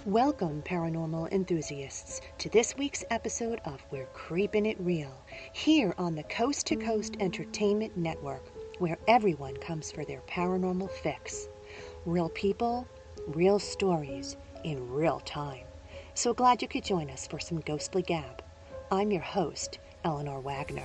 Welcome, paranormal enthusiasts, to this week's episode of We're Creepin' It Reel, here on the Coast to Coast Entertainment Network, where everyone comes for their paranormal fix. Real people, real stories, in real time. So glad you could join us for some ghostly gab. I'm your host, Eleanor Wagner.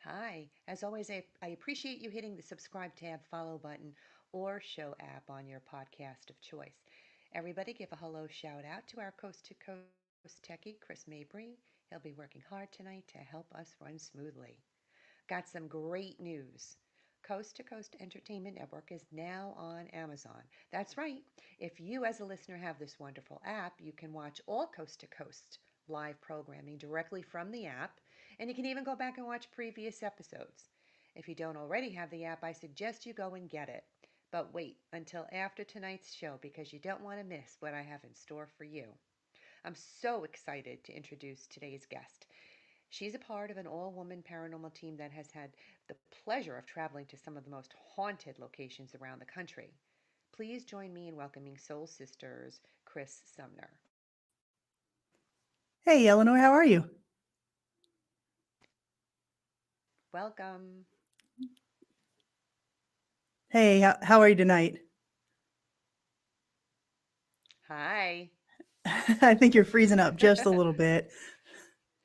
Hi. As always, I appreciate you hitting the subscribe tab, follow button, or show app on your podcast of choice. Everybody give a hello shout out to our coast to coast techie, Chris Mabry. He'll be working hard tonight to help us run smoothly. Got some great news. Coast to Coast Entertainment Network is now on Amazon. That's right. If you, as a listener, have this wonderful app, you can watch all Coast to Coast live programming directly from the app, and you can even go back and watch previous episodes. If you don't already have the app, I suggest you go and get it. But wait until after tonight's show because you don't want to miss what I have in store for you. I'm so excited to introduce today's guest. She's a part of an all woman paranormal team that has had the pleasure of traveling to some of the most haunted locations around the country. Please join me in welcoming Soul Sisters, Chris Sumner. Hey, Eleanor, how are you? Welcome. Hey, how are you tonight? Hi. I think you're freezing up just a little bit.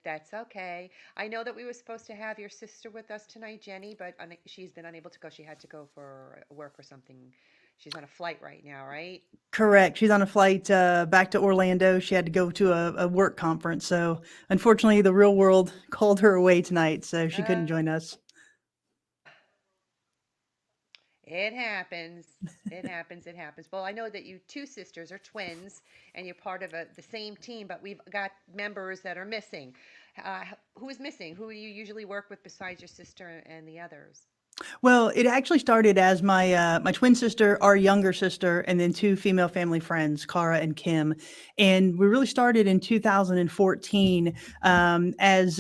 That's okay. I know that we were supposed to have your sister with us tonight, Jenny, but she's been unable to go. She had to go for work or something. She's on a flight right now, right? Correct. She's on a flight back to Orlando. She had to go to a work conference. So, unfortunately, the real world called her away tonight, so she couldn't Uh, join us. It happens. It happens. It happens. Well, I know that you two sisters are twins and you're part of the same team, but we've got members that are missing. Who is missing? Who do you usually work with besides your sister and the others? Well, it actually started as my twin sister, our younger sister, and then two female family friends, Cara and Kim. And we really started in 2014 as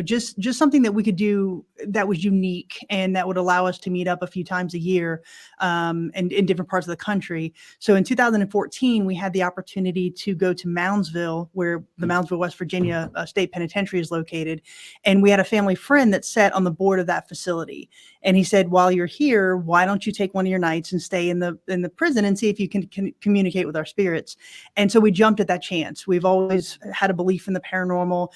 just something that we could do that was unique and that would allow us to meet up a few times a year and in different parts of the country. So in 2014, we had the opportunity to go to Moundsville, where the Moundsville, West Virginia State Penitentiary is located, and we had a family friend that sat on the board of that facility. And he said, while you're here, why don't you take one of your nights and stay in the prison and see if you can communicate with our spirits? And so we jumped at that chance. We've always had a belief in the paranormal.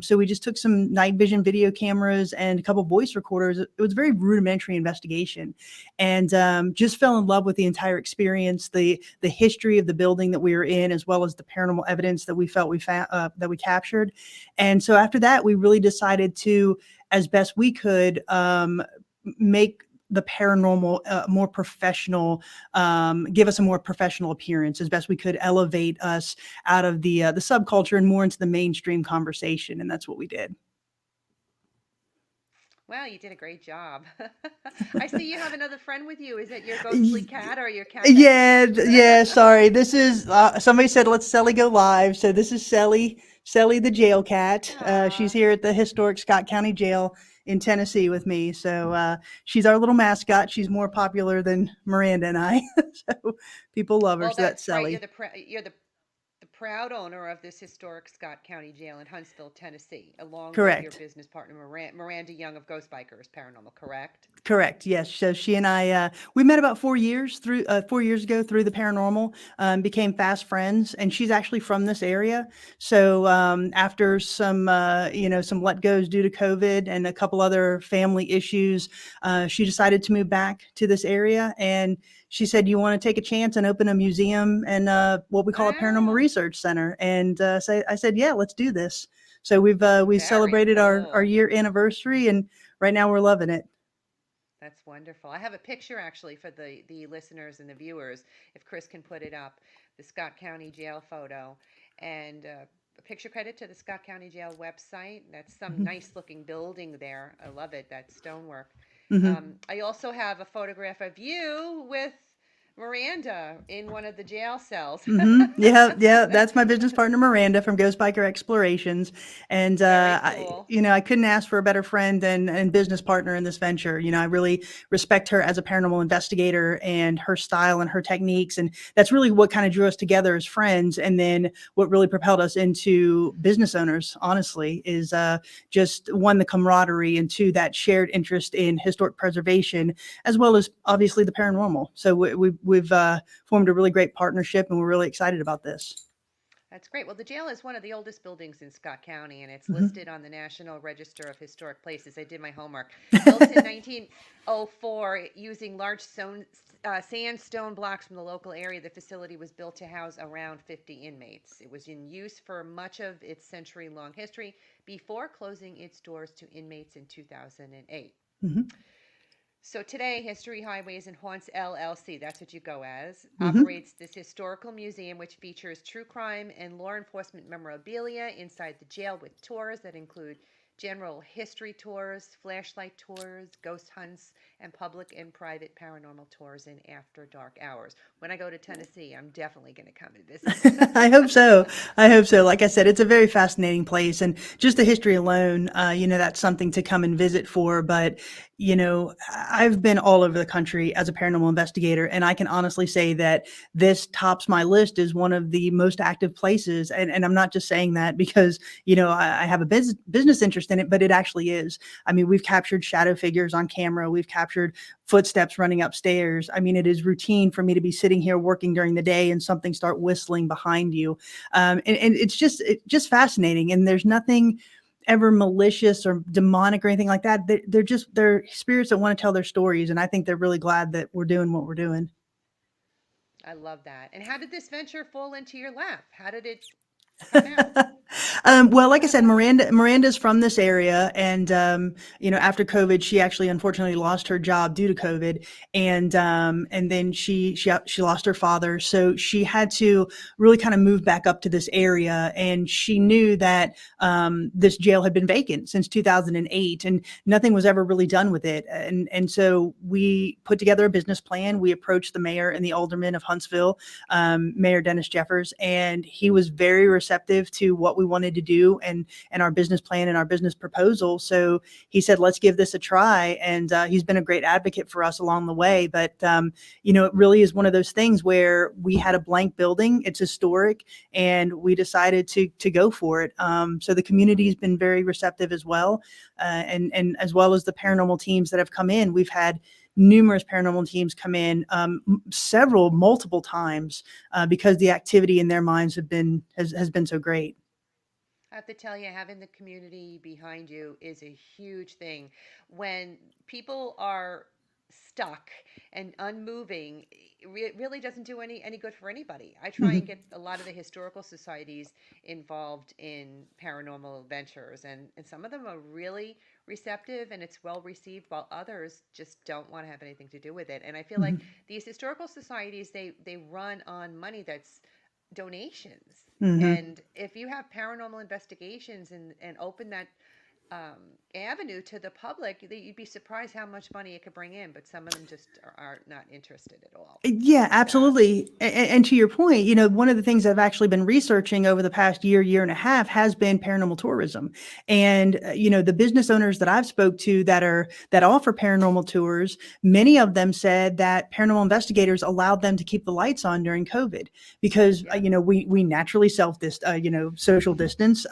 So we just took some night vision video cameras and a couple voice recorders. It was a very rudimentary investigation, and just fell in love with the entire experience, the history of the building that we were in, as well as the paranormal evidence that we felt that we captured. And so after that, we really decided to, as best we could, make the paranormal more professional, give us a more professional appearance as best we could, elevate us out of the subculture and more into the mainstream conversation, and that's what we did. Well, you did a great job. I see you have another friend with you. Is it your ghostly cat or your cat that Yeah, yeah. Sorry, this is somebody said let Sally go live, so this is Sally the jail cat. She's Aw. here at the historic Scott County Jail in Tennessee with me. So she's our little mascot. She's more popular than Miranda and I, so people love her. Well, So that's that's right. Sally. You're the proud owner of this historic Scott County Jail in Huntsville, Tennessee, along with your Correct. business partner Miranda Young of Ghost Bikers Paranormal, correct? Correct. Yes. So she and I, we met about 4 years through 4 years ago through the paranormal, became fast friends, and she's actually from this area. So after some let goes due to COVID and a couple other family issues, she decided to move back to this area. And she said, "You want to take a chance and open a museum and what we call a paranormal Wow, research center?" And so I said, "Yeah, let's do this." So we very celebrated our cool. year anniversary, and right now we're loving it. That's wonderful. I have a picture actually for the listeners and the viewers, if Chris can put it up, the Scott County Jail photo. And picture credit to the Scott County Jail website. That's some Mhm. nice looking building there. I love it, that stonework. Mhm. I also have a photograph of you with Miranda in one of the jail cells. Yeah, yeah, that's my business partner Miranda from Ghost Biker Explorations, and Very I, cool. I couldn't ask for a better friend and business partner in this venture. I really respect her as a paranormal investigator and her style and her techniques, and that's really what kind of drew us together as friends. And then what really propelled us into business owners, honestly, is just one, the camaraderie, and two, that shared interest in historic preservation, as well as obviously the paranormal. So we've formed a really great partnership, and we're really excited about this. That's great. Well, the jail is one of the oldest buildings in Scott County, and it's Mhm. listed on the National Register of Historic Places. I did my homework. Built in 1904 using large sandstone blocks from the local area, the facility was built to house around 50 inmates. It was in use for much of its century long history before closing its doors to inmates in 2008. Mhm. So today, History Highways and Haunts LLC, that's what you go as, Mhm. operates this historical museum which features true crime and law enforcement memorabilia inside the jail with tours that include general history tours, flashlight tours, ghost hunts, and public and private paranormal tours in after dark hours. When I go to Tennessee, I'm definitely going to come and visit. I hope so. I hope so. Like I said, it's a very fascinating place, and just the history alone, that's something to come and visit for. But I've been all over the country as a paranormal investigator, and I can honestly say that this tops my list as one of the most active places. And I'm not just saying that because I have a business interest in it, but it actually is. I mean, we've captured shadow figures on camera. We've captured footsteps running upstairs. I mean, it is routine for me to be sitting here working during the day and something start whistling behind you. And it's just fascinating. And there's nothing ever malicious or demonic or anything like that. They're spirits that want to tell their stories. And I think they're really glad that we're doing what we're doing. I love that. And how did this venture fall into your lap? How did it come out? Well, like I said, Miranda's from this area, and after COVID, she actually unfortunately lost her job due to COVID, and then she lost her father, so she had to really kind of move back up to this area, and she knew that this jail had been vacant since 2008, and nothing was ever really done with it, and so we put together a business plan. We approached the mayor and the alderman of Huntsville, Mayor Dennis Jeffers, and he was very receptive to what we wanted to do and our business plan and our business proposal. So he said, "Let's give this a try," and he's been a great advocate for us along the way. But it really is one of those things where we had a blank building; it's historic, and we decided to go for it. So the community's been very receptive as well, and as well as the paranormal teams that have come in. We've had numerous paranormal teams come in, multiple times, because the activity in their minds has been so great. I have to tell you, having the community behind you is a huge thing. When people are stuck and unmoving, it really doesn't do any good for anybody. I try and Mhm. get a lot of the historical societies involved in paranormal adventures, and some of them are really receptive and it's well received, while others just don't want to have anything to do with it. And I feel like Mhm. these historical societies, they run on money that's donations. Mhm. And if you have paranormal investigations and open that avenue to the public, you'd be surprised how much money it could bring in. But some of them just are not interested at all. Yeah, It's sad. absolutely. And to your point, one of the things I've actually been researching over the past year and a half has been paranormal tourism. And the business owners that I've spoke to that offer paranormal tours, many of them said that paranormal investigators allowed them to keep the lights on during COVID because Yeah. we naturally social distance.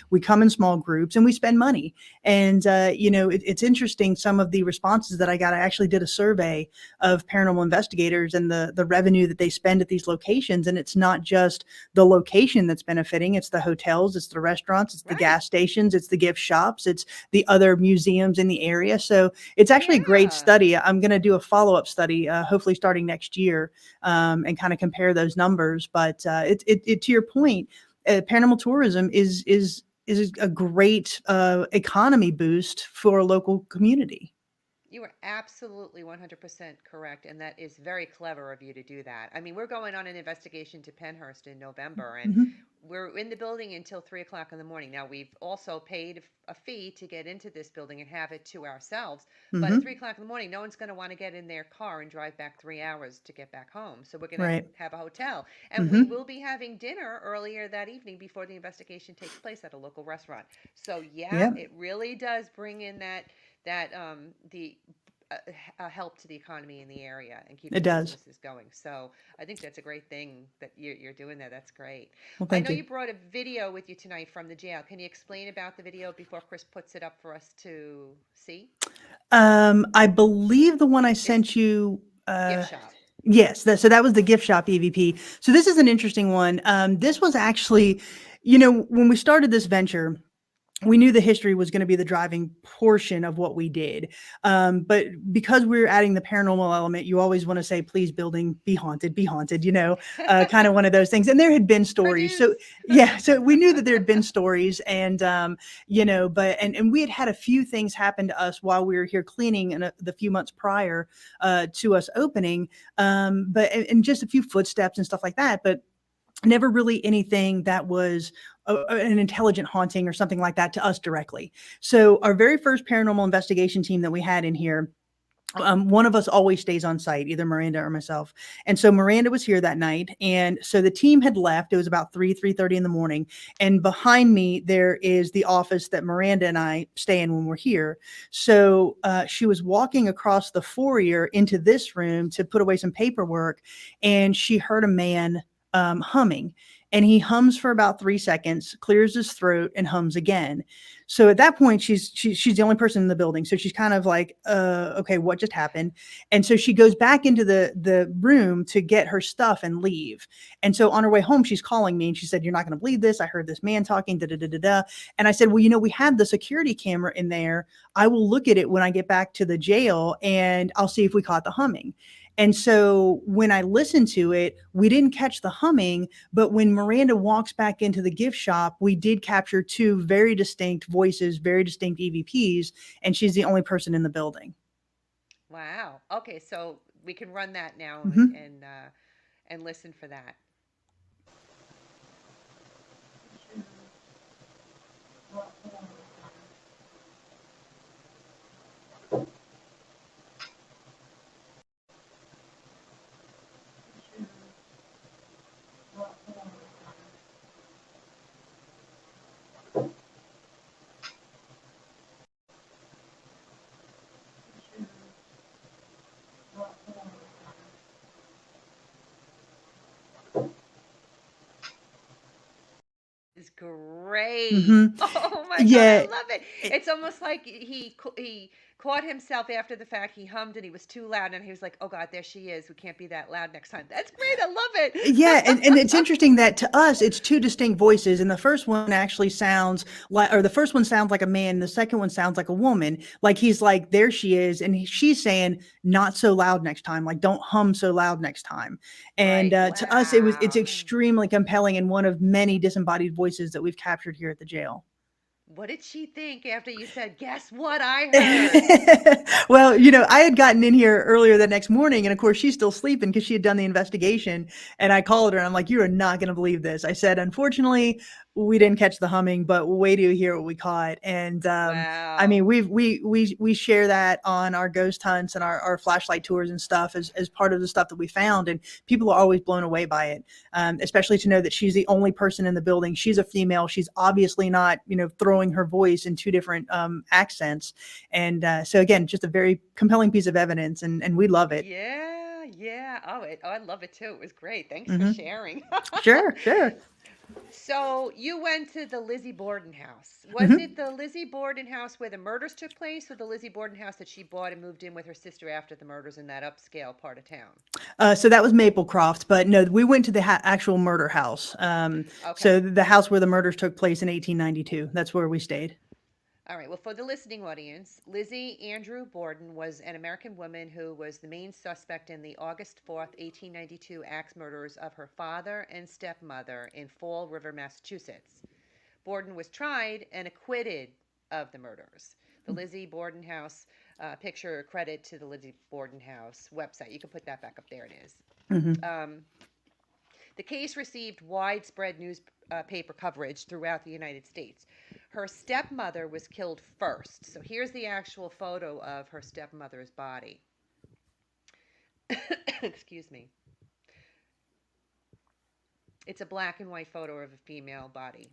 We come in small groups and we spend money. And it's interesting some of the responses that I got. I actually did a survey of paranormal investigators and the revenue that they spend at these locations. And it's not just the location that's benefiting, it's the hotels, it's the restaurants, it's the Right. gas stations, it's the gift shops, it's the other museums in the area. So it's actually a great Yeah. study. I'm going to do a follow-up study, hopefully starting next year, and kind of compare those numbers. But to your point, paranormal tourism is a great economy boost for a local community. You are absolutely 100% correct, and that is very clever of you to do that. I mean, we're going on an investigation to Penhurst in November, and Hmm. we're in the building until 3 o'clock in the morning. Now, we've also paid a fee to get into this building and have it to ourselves, but at Hmm. 3 o'clock in the morning, no one's going to want to get in their car and drive back 3 hours to get back home. So, we're going to Right. have a hotel, and we Hmm. will be having dinner earlier that evening before the investigation takes place at a local restaurant. So, yeah, Yeah, it really does bring in the uh, help to the economy in the area and keep it those does. businesses going. So I think that's a great thing that you're doing there. That's great. Well, I thank know you. you brought a video with you tonight from the jail. Can you explain about the video before Chris puts it up for us to see? I believe the one I It's sent you. gift shop. Yes, so that was the gift shop EVP. So this is an interesting one. This was actually, when we started this venture, we knew the history was going to be the driving portion of what we did. But because we're adding the paranormal element, you always want to say, please, building, be haunted, kind of one of those things. And there had been stories. So, Produce. yeah, so we knew that there had been stories. And, and we had had a few things happen to us while we were here cleaning in the few months prior to us opening. And just a few footsteps and stuff like that. But never really anything that was an intelligent haunting or something like that to us directly. So our very first paranormal investigation team that we had in here, one of us always stays on site, either Miranda or myself. And so Miranda was here that night, and so the team had left. It was about 3:30 in the morning, and behind me there is the office that Miranda and I stay in when we're here. So she was walking across the foyer into this room to put away some paperwork, and she heard a man humming. And he hums for about 3 seconds, clears his throat, and hums again. So at that point, she's the only person in the building. So she's kind of like, okay, what just happened? And so she goes back into the room to get her stuff and leave. And so on her way home, she's calling me and she said, "You're not going to believe this. I heard this man talking." Da da da da da. And I said, "Well, we had the security camera in there. I will look at it when I get back to the jail, and I'll see if we caught the humming." And so when I listened to it, we didn't catch the humming, but when Miranda walks back into the gift shop, we did capture two very distinct voices, very distinct EVPs, and she's the only person in the building. Wow. Okay, so we can run that now Hmm. and listen for that. Is great. Hmm. Oh my God, I Yeah. love it. it- It's almost like he caught himself after the fact. He hummed and he was too loud, and he was like, "Oh God, there she is. We can't be that loud next time." That's great. I love Yeah, and it's it. interesting that to us it's two distinct voices, and the first one actually sounds like, or the first one sounds like a man, the second one sounds like a woman. Like he's like, there she is, and she's saying, "Not so loud next time. Like don't hum so loud next time." And Right. to us, it's Wow. extremely compelling and one of many disembodied voices that we've captured here at the jail. What did she think after you said, "Guess what I heard"? Well, I had gotten in here earlier the next morning, and of course, she's still sleeping because she had done the investigation. And I called her, and I'm like, "You are not going to believe this." I said, "Unfortunately, we didn't catch the humming, but wait till you hear what we caught." And I Wow. mean, we share that on our ghost hunts and our flashlight tours and stuff as part of the stuff that we found, and people are always blown away by it. Especially to know that she's the only person in the building. She's a female. She's obviously not, throwing her voice in two different accents. And so again, just a very compelling piece of evidence, and we love it. Yeah, yeah. Oh, I love it too. It was great. Thanks for Hmm. sharing. Sure, sure. So you went to the Lizzie Borden house. Was it Hmm. the Lizzie Borden house where the murders took place, or the Lizzie Borden house that she bought and moved in with her sister after the murders in that upscale part of town? So that was Maplecroft, but no, we went to the actual murder house. Okay. So the house where the murders took place in 1892. That's where we stayed. All right. Well, for the listening audience, Lizzie Andrew Borden was an American woman who was the main suspect in the August 4th, 1892 axe murders of her father and stepmother in Fall River, Massachusetts. Borden was tried and acquitted of the murders. The Lizzie Borden house picture credit to the Lizzie Borden House website. You can put that back up there. It is. Hmm. Um, the case received widespread newspaper coverage throughout the United States. Her stepmother was killed first. So here's the actual photo of her stepmother's body. Excuse me. It's a black and white photo of a female body.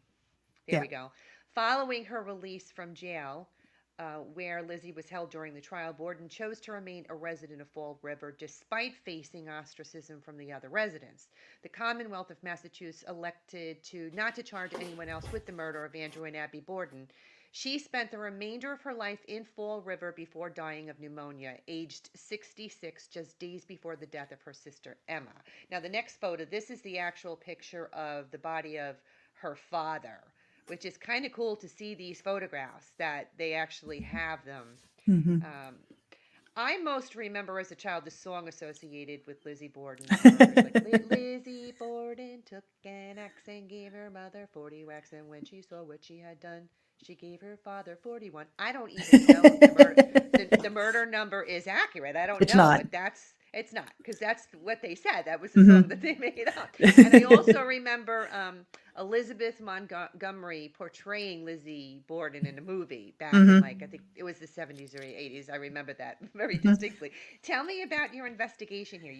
There Yeah. we go. Following her release from jail, where Lizzie was held during the trial, Borden chose to remain a resident of Fall River despite facing ostracism from the other residents. The Commonwealth of Massachusetts elected to not to charge anyone else with the murder of Andrew and Abby Borden. She spent the remainder of her life in Fall River before dying of pneumonia, aged 66, just days before the death of her sister Emma. Now, the next photo, this is the actual picture of the body of her father, which is kind of cool to see these photographs that they actually have them. Hmm. Um, I most remember as a child the song associated with Lizzie Borden's murder. It's like Lizzie Borden took an axe and gave her mother 40 whacks, and when she saw what she had done, she gave her father 41. I don't even know if the murder number is accurate. I don't It's know, not. but it's not because that's what they said. That was the song Hmm. that they made up. And I also remember Elizabeth Montgomery portraying Lizzie Borden in a movie back in, Hmm. like, I think it was the 70s or 80s. I remember that very Hmm. distinctly. Tell me about your investigation here.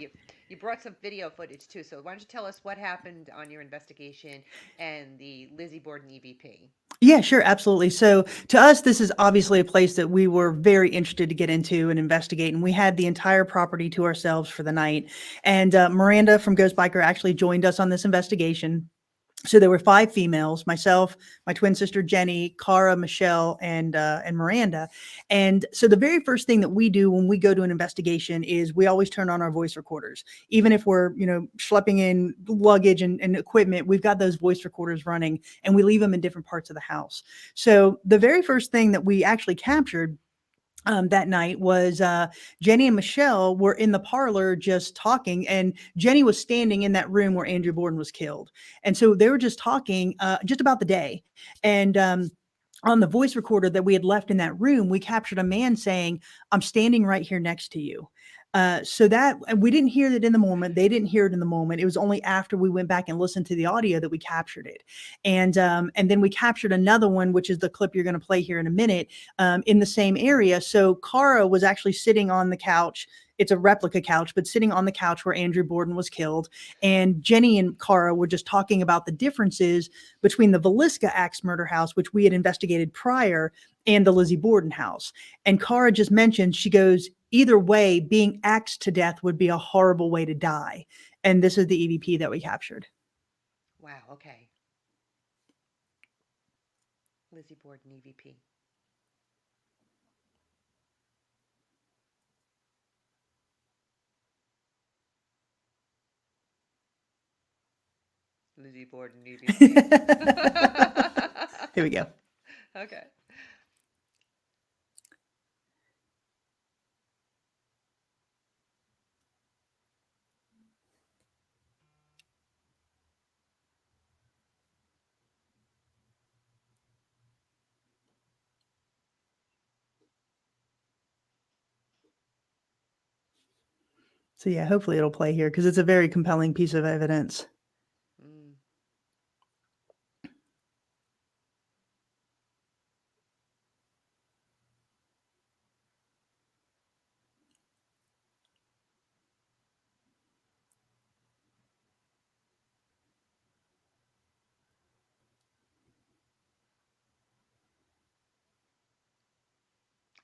You brought some video footage too, so why don't you tell us what happened on your investigation and the Lizzie Borden EVP? Yeah, sure, absolutely. So to us, this is obviously a place that we were very interested to get into and investigate, and we had the entire property to ourselves for the night. And Miranda from Ghost Biker actually joined us on this investigation. So there were five females: myself, my twin sister Jenny, Cara, Michelle, and Miranda. And so the very first thing that we do when we go to an investigation is we always turn on our voice recorders. Even if we're, schlepping in luggage and equipment, we've got those voice recorders running, and we leave them in different parts of the house. So the very first thing that we actually captured that night was Jenny and Michelle were in the parlor just talking, and Jenny was standing in that room where Andrew Borden was killed, and so they were just talking just about the day, and on the voice recorder that we had left in that room, we captured a man saying, "I'm standing right here next to you." So that, and we didn't hear it in the moment. They didn't hear it in the moment. It was only after we went back and listened to the audio that we captured it, and then we captured another one, which is the clip you're going to play here in a minute, in the same area. So Cara was actually sitting on the couch. It's a replica couch, but sitting on the couch where Andrew Borden was killed. And Jenny and Cara were just talking about the differences between the Villisca Axe murder house, which we had investigated prior, and the Lizzie Borden house. And Cara just mentioned, she goes, either way, being axed to death would be a horrible way to die. And this is the EVP that we captured. Wow, okay. Lizzie Borden EVP. Lizzie Borden EVP. Here we go. Okay. So yeah, hopefully it'll play here because it's a very compelling piece of evidence. Mm.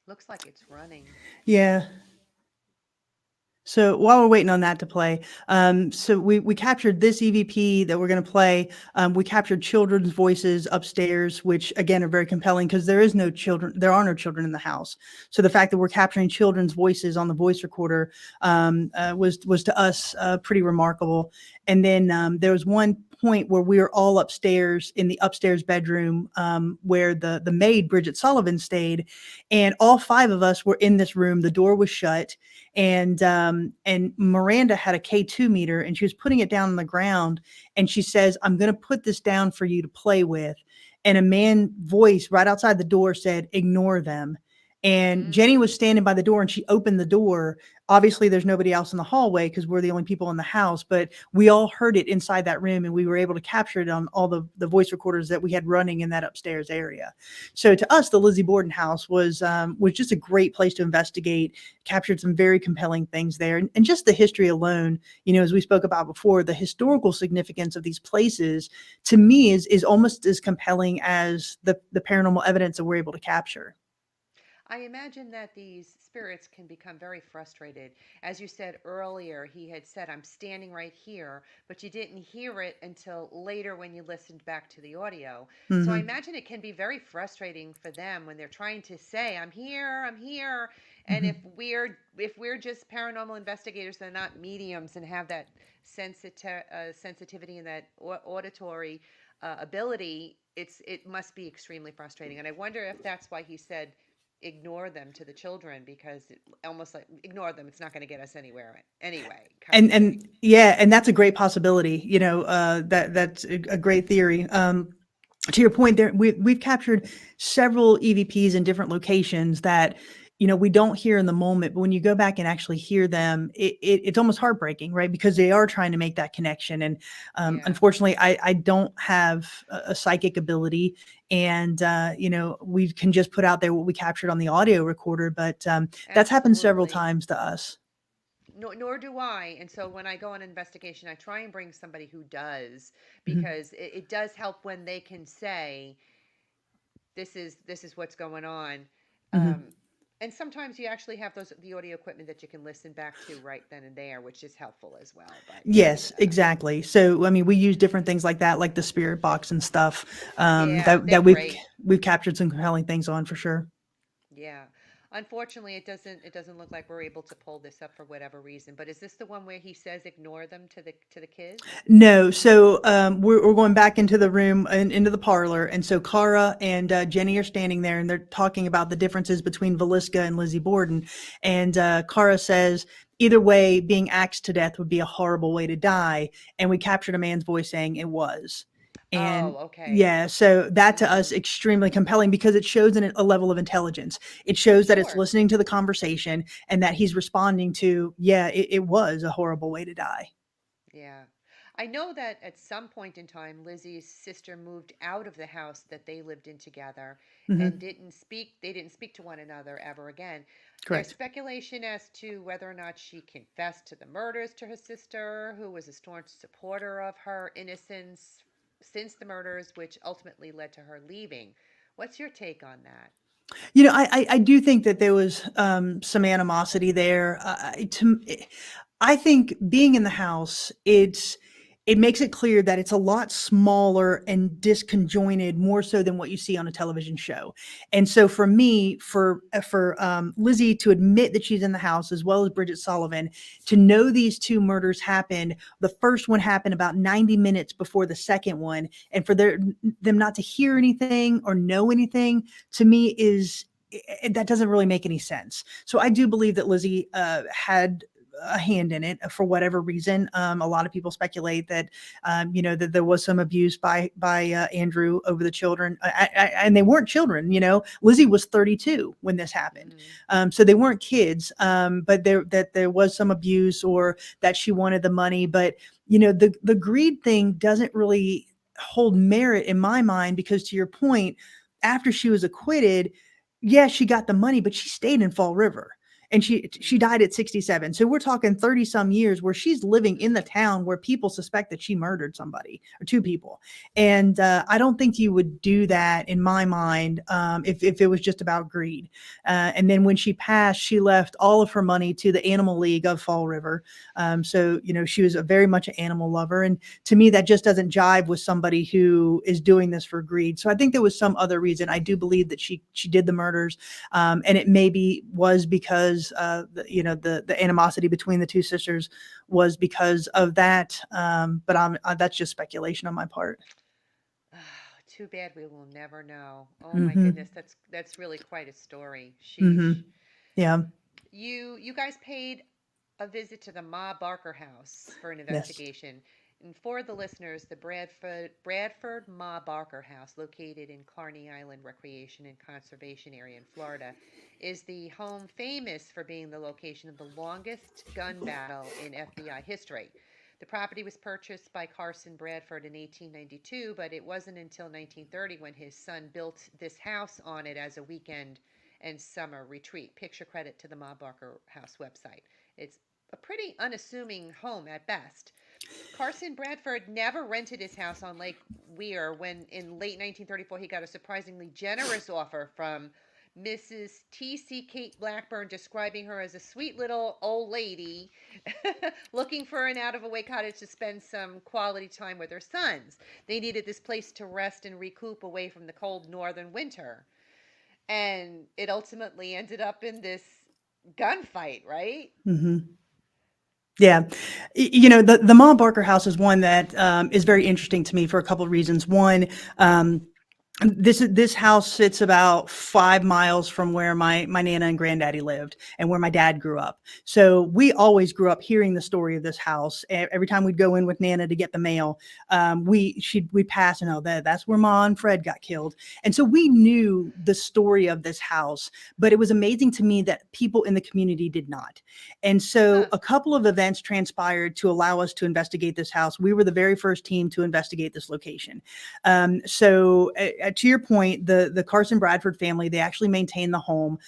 Looks like it's running. Yeah. So while we're waiting on that to play, so we captured this EVP that we're going to play. We captured children's voices upstairs, which again are very compelling because there are no children in the house. So the fact that we're capturing children's voices on the voice recorder was to us pretty remarkable. And then there was one point where we were all upstairs in the upstairs bedroom where the maid Bridget Sullivan stayed, and all five of us were in this room. The door was shut, and Miranda had a K2 meter, and she was putting it down on the ground, and she says, "I'm going to put this down for you to play with." And a man voice right outside the door said, "Ignore them." And Jenny was Mm. standing by the door and she opened the door. Obviously, there's nobody else in the hallway because we're the only people in the house, but we all heard it inside that room and we were able to capture it on all the voice recorders that we had running in that upstairs area. So to us, the Lizzie Borden house was just a great place to investigate, captured some very compelling things there. And just the history alone, as we spoke about before, the historical significance of these places to me is almost as compelling as the paranormal evidence that we're able to capture. I imagine that these spirits can become very frustrated. As you said earlier, he had said, I'm standing right here, but you didn't hear it until later when you listened back to the audio. So I Hmm. imagine it can be very frustrating for them when they're trying to say, I'm here, I'm here. And Hmm. if we're just paranormal investigators, they're not mediums and have that sensitivity and that auditory ability, it must be extremely frustrating. And I wonder if that's why he said ignore them to the children, because almost like ignore them, it's not going to get us anywhere anyway, kind of thing. And yeah, and that's a great possibility. That's a great theory. To your point, there we've captured several EVPs in different locations that we don't hear in the moment, but when you go back and actually hear them, it's almost heartbreaking, right? Because they are trying to make that connection. And Yeah, unfortunately, I don't have a psychic ability, and we can just put out there what we captured on the audio recorder. But that's happened several absolutely. times to us. Nor do I. And so when I go on investigation, I try and bring somebody who does, Mhm. because it does help when they can say, this is what's going on. Mhm. Um, and sometimes you actually have the audio equipment that you can listen back to right then and there, which is helpful as well. But Yes, exactly. So, I mean, we use different things like that, like the spirit box and stuff, yeah, that they're that we've great. we've captured some compelling things on for sure. Yeah. Unfortunately, it doesn't look like we're able to pull this up for whatever reason. But is this the one where he says ignore them to the kids? No, so we're going back into the room and into the parlor, and so Cara and Jenny are standing there, and they're talking about the differences between Velisca and Lizzie Borden. And Cara says, "Either way, being axed to death would be a horrible way to die." And we captured a man's voice saying it was. Oh, And okay. yeah, so that to us Mm, extremely compelling because it shows a level of intelligence. It shows that it's sure. listening to the conversation and that he's responding to, yeah, it was a horrible way to die. Yeah. I know that at some point in time, Lizzie's sister moved out of the house that they lived in together and Hmm. they didn't speak to one another ever again. There's Correct. speculation as to whether or not she confessed to the murders to her sister, who was a staunch supporter of her innocence since the murders, which ultimately led to her leaving. What's your take on that? I do think that there was some animosity there. I think being in the house, it makes it clear that it's a lot smaller and disconjointed more so than what you see on a television show. And so for me, for Lizzie to admit that she's in the house, as well as Bridget Sullivan, to know these two murders happened. The first one happened about 90 minutes before the second one, and for them not to hear anything or know anything to me is that doesn't really make any sense. So I do believe that Lizzie had a hand in it for whatever reason. A lot of people speculate that that there was some abuse by Andrew over the children, and they weren't children. Lizzie was 32 when this happened, Mm-hmm. so they weren't kids. But there was some abuse or that she wanted the money. But the greed thing doesn't really hold merit in my mind because to your point, after she was acquitted, yeah, she got the money, but she stayed in Fall River. And she Mm-hmm. died at 67. So we're talking 30 some years where she's living in the Mm-hmm. town where people suspect that she murdered somebody or two people. And I don't think you would do that in my mind if it was just about greed. And then when she passed, she left all of her money to the Animal League of Fall River. So, she was a very much an animal lover. And to me, that just doesn't jive with somebody who is doing this for greed. So I think there was some other reason. I do believe that she did the murders, and it maybe was because the animosity between the two sisters was because of that. But that's just speculation on my part. Too bad we will never know. Oh my Hmm. goodness, that's really quite a story. Hmm. Sheesh. Yeah. You guys paid a visit to the Ma Barker house for an Yes. investigation. And for the listeners, the Bradford Ma Barker House, located in Carney Island Recreation and Conservation Area in Florida, is the home famous for being the location of the longest gun battle in FBI history. The property was purchased by Carson Bradford in 1892, but it wasn't until 1930 when his son built this house on it as a weekend and summer retreat. Picture credit to the Ma Barker House website. It's a pretty unassuming home at best. Carson Bradford never rented his house on Lake Weir when in late 1934 he got a surprisingly generous offer from Mrs. T.C. Kate Blackburn, describing her as a sweet little old lady looking for an out of the way cottage to spend some quality time with her sons. They needed this place to rest and recoup away from the cold northern winter. And it ultimately ended up in this gunfight, right? Hmm. Yeah. The Ma Barker house is one that is very interesting to me for a couple of reasons. One, um, this house sits about 5 miles from where my nana and granddaddy lived and where my dad grew up. So we always grew up hearing the story of this house. Every time we'd go in with Nana to get the mail, we'd pass and, oh, that's where Ma and Fred got killed. And so we knew the story of this house, but it was amazing to me that people in the community did not. And so Huh. a couple of events transpired to allow us to investigate this house. We were the very first team to investigate this location. To your point, the Carson Bradford family, they actually maintained the home.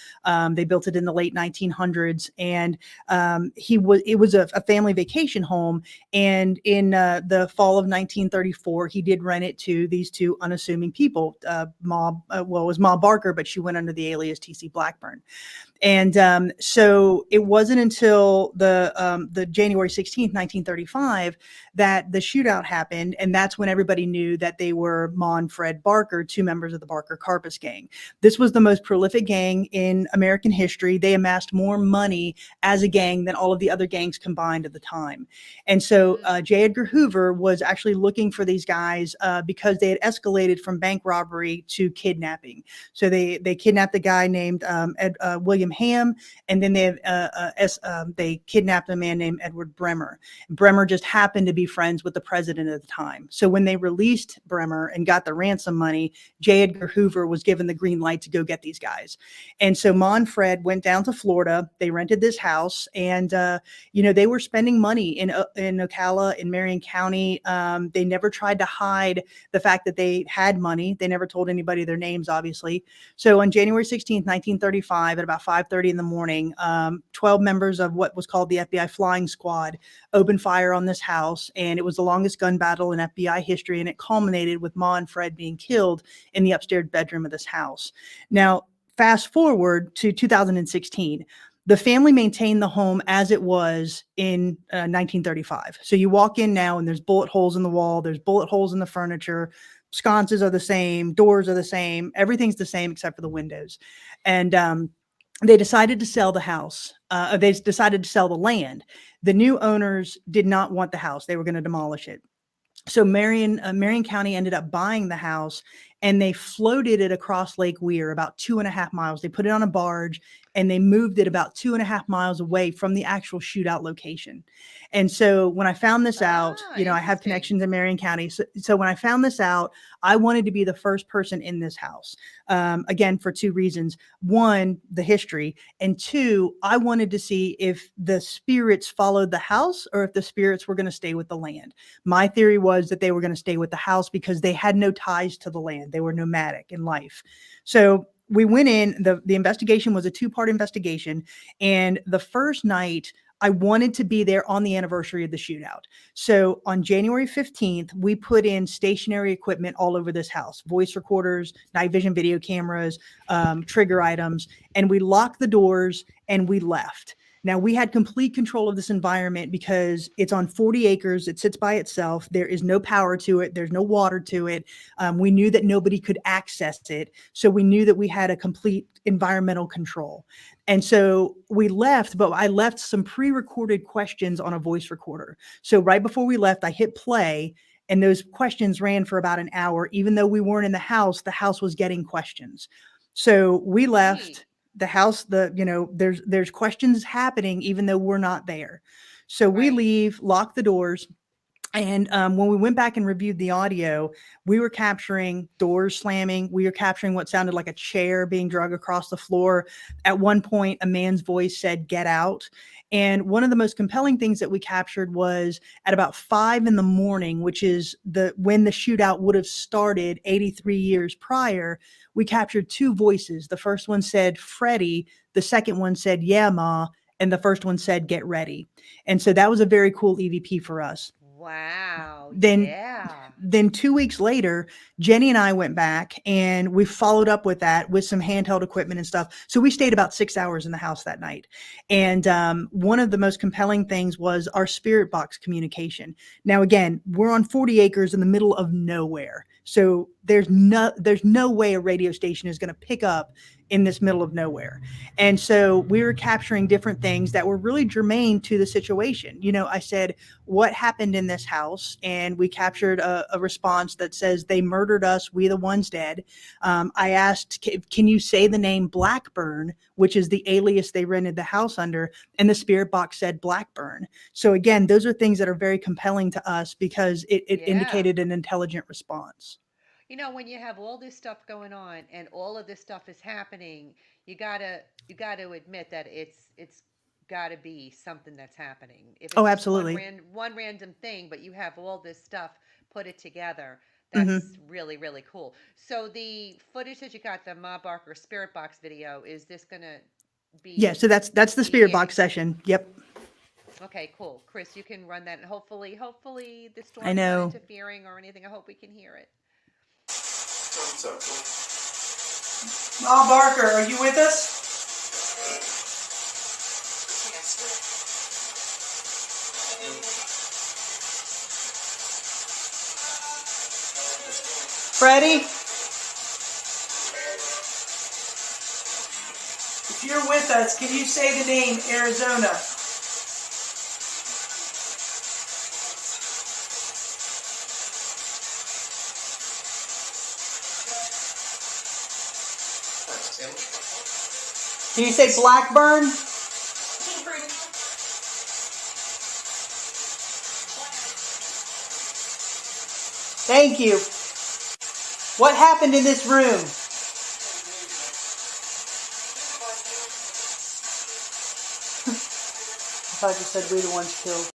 They built it in the late 1900s, and it was a family vacation home. And in the fall of 1934, he did rent it to these two unassuming people. It was Ma Barker, but she went under the alias T.C. Blackburn. And so it wasn't until the January 16th, 1935, that the shootout happened, and that's when everybody knew that they were Ma and Fred Barker, two members of the Barker Carpus gang. This was the most prolific gang in American history. They amassed more money as a gang than all of the other gangs combined at the time. And so Mm. J. Edgar Hoover was actually looking for these guys because they had escalated from bank robbery to kidnapping. So they kidnapped a guy named William Ham, and then they kidnapped a man named Edward Bremer. Bremer just happened to be friends with the president at the time. So when they released Bremer and got the ransom money, J. Edgar Hoover was given the green light to go get these guys. And so Ma and Fred went down to Florida. They rented this house, and they were spending money in Ocala, in Marion County. They never tried to hide the fact that they had money. They never told anybody their names, obviously. So on January 16th, 1935, at about 5:30 in the morning, 12 members of what was called the FBI Flying Squad opened fire on this house, and it was the longest gun battle in FBI history, and it culminated with Ma and Fred being killed in the upstairs bedroom of this house. Now, fast forward to 2016. The family maintained the home as it was in 1935. So you walk in now and there's bullet holes in the wall, there's bullet holes in the furniture, sconces are the same, doors are the same, everything's the same except for the windows. And they decided to sell the house. They decided to sell the land. The new owners did not want the house. They were going to demolish it. So Marion County ended up buying the house, and they floated it across Lake Weir about 2.5 miles. They put it on a barge and they moved it about 2.5 miles away from the actual shootout location. And so when I found this out, Ah, I have interesting. connections in Marion County. So when I found this out, I wanted to be the first person in this house. Again, for two reasons. One, the history, and two, I wanted to see if the spirits followed the house or if the spirits were going to stay with the land. My theory was that they were going to stay with the house because they had no ties to the land. They were nomadic in life. So we went in. The investigation was a two-part investigation, and the first night I wanted to be there on the anniversary of the shootout. So on January 15th, we put in stationary equipment all over this house: voice recorders, night vision video cameras, trigger items, and we locked the doors and we left. Now, we had complete control of this environment because it's on 40 acres. It sits by itself. There is no power to it. There's no water to it. We knew that nobody could access it. So we knew that we had a complete environmental control. And so we left, but I left some pre recorded questions on a voice recorder. So right before we left, I hit play, and those questions ran for about an hour. Even though we weren't in the house was getting questions. So we Neat. left the house. There's questions happening even though we're not there. So we Right. leave, lock the doors, And when we went back and reviewed the audio, we were capturing doors slamming. We were capturing what sounded like a chair being dragged across the floor. At one point, a man's voice said, "Get out." And one of the most compelling things that we captured was at about 5 in the morning, which is when the shootout would have started 83 years prior. We captured two voices. The first one said, "Freddie." The second one said, "Yeah, Ma." And the first one said, "Get ready." And so that was a very cool EVP for us. Wow. Then Yeah. then 2 weeks later, Jenny and I went back and we followed up with that with some handheld equipment and stuff. So we stayed about 6 hours in the house that night. And, one of the most compelling things was our spirit box communication. Now, again, we're on 40 acres in the middle of nowhere. So there's no way a radio station is gonna pick up in this middle of nowhere. And so we were capturing different things that were really germane to the situation. I said, "What happened in this house?" And we captured a response that says, "They murdered us, we the ones dead." I asked, "Can you say the name Blackburn," which is the alias they rented the house under? And the spirit box said Blackburn. So again, those are things that are very compelling to us because it Yeah. indicated an intelligent response. When you have all this stuff going on and all of this stuff is happening, you gotta admit that it's gotta be something that's happening. If Oh, it's just absolutely. one random thing, but you have all this stuff put it together, Hmm. that's really, really cool. So the footage that you got, the Ma Barker Spirit Box video, is this gonna Yeah, be so that's the spirit yeah. box session. Yep. Okay, cool. Chris, you can run that, and hopefully the I storm's not know. interfering or anything. I hope we can hear it. Ma Barker, are you with us? Freddie, if you're with us, can you say the name Arizona? Can you say Blackburn? Thank you. What happened in this room? I thought you said we the ones killed.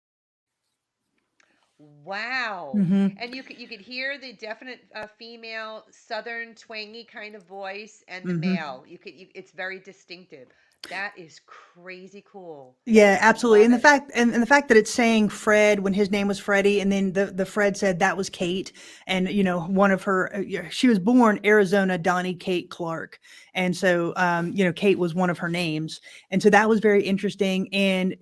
Wow. Mm-hmm. And you could hear the definite female southern twangy kind of voice and the Mm-hmm. male. It's very distinctive. That is crazy cool. Yeah, I absolutely. love And the it. fact and the fact that it's saying Fred when his name was Freddie, and then the Fred said that was Kate, and one of her, yeah, she was born Arizona Donnie Kate Clark, and so Kate was one of her names, and so that was very interesting. And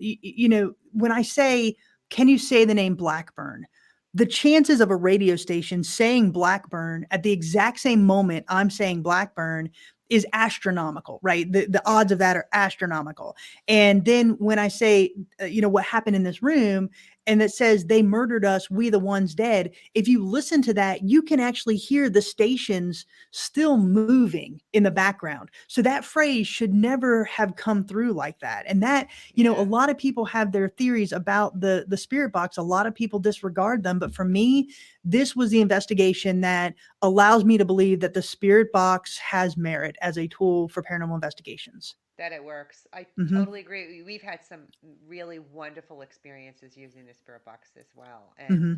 when I say, "Can you say the name Blackburn?" The chances of a radio station saying Blackburn at the exact same moment I'm saying Blackburn is astronomical, right? The odds Yes. of that are astronomical. And then when I say, what happened in this room, and that says they murdered us, we the ones dead. If you listen to that, you can actually hear the stations still moving in the background. So that phrase should never have come through like that. And that, a Yeah. lot of people have their theories about the spirit box. A lot of people disregard them. But for me, this was the investigation that allows me to believe that the spirit box has merit as a tool for paranormal investigations. That it works. I Hmm. totally agree. We've had some really wonderful experiences using the Spirit Box as well. And Hmm.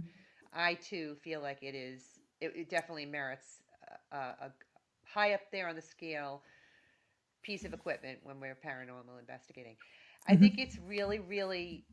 I too feel like it definitely merits a high up there on the scale piece of equipment when we're paranormal investigating. I think Hmm. it's really, really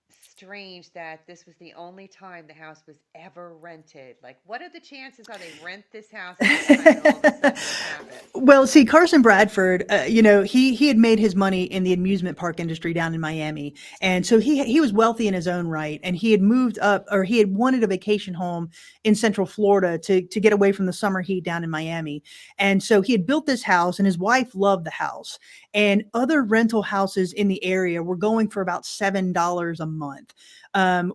strange that this was the only time the house was ever rented. Like, what are the chances are they rent this house at this time and all of a sudden this happens? Well, see, Carson Bradford, he had made his money in the amusement park industry down in Miami, and so he was wealthy in his own right, and he had moved up, or he had wanted a vacation home in Central Florida to get away from the summer heat down in Miami, and so he had built this house, and his wife loved the house, and other rental houses in the area were going for about $7 a month.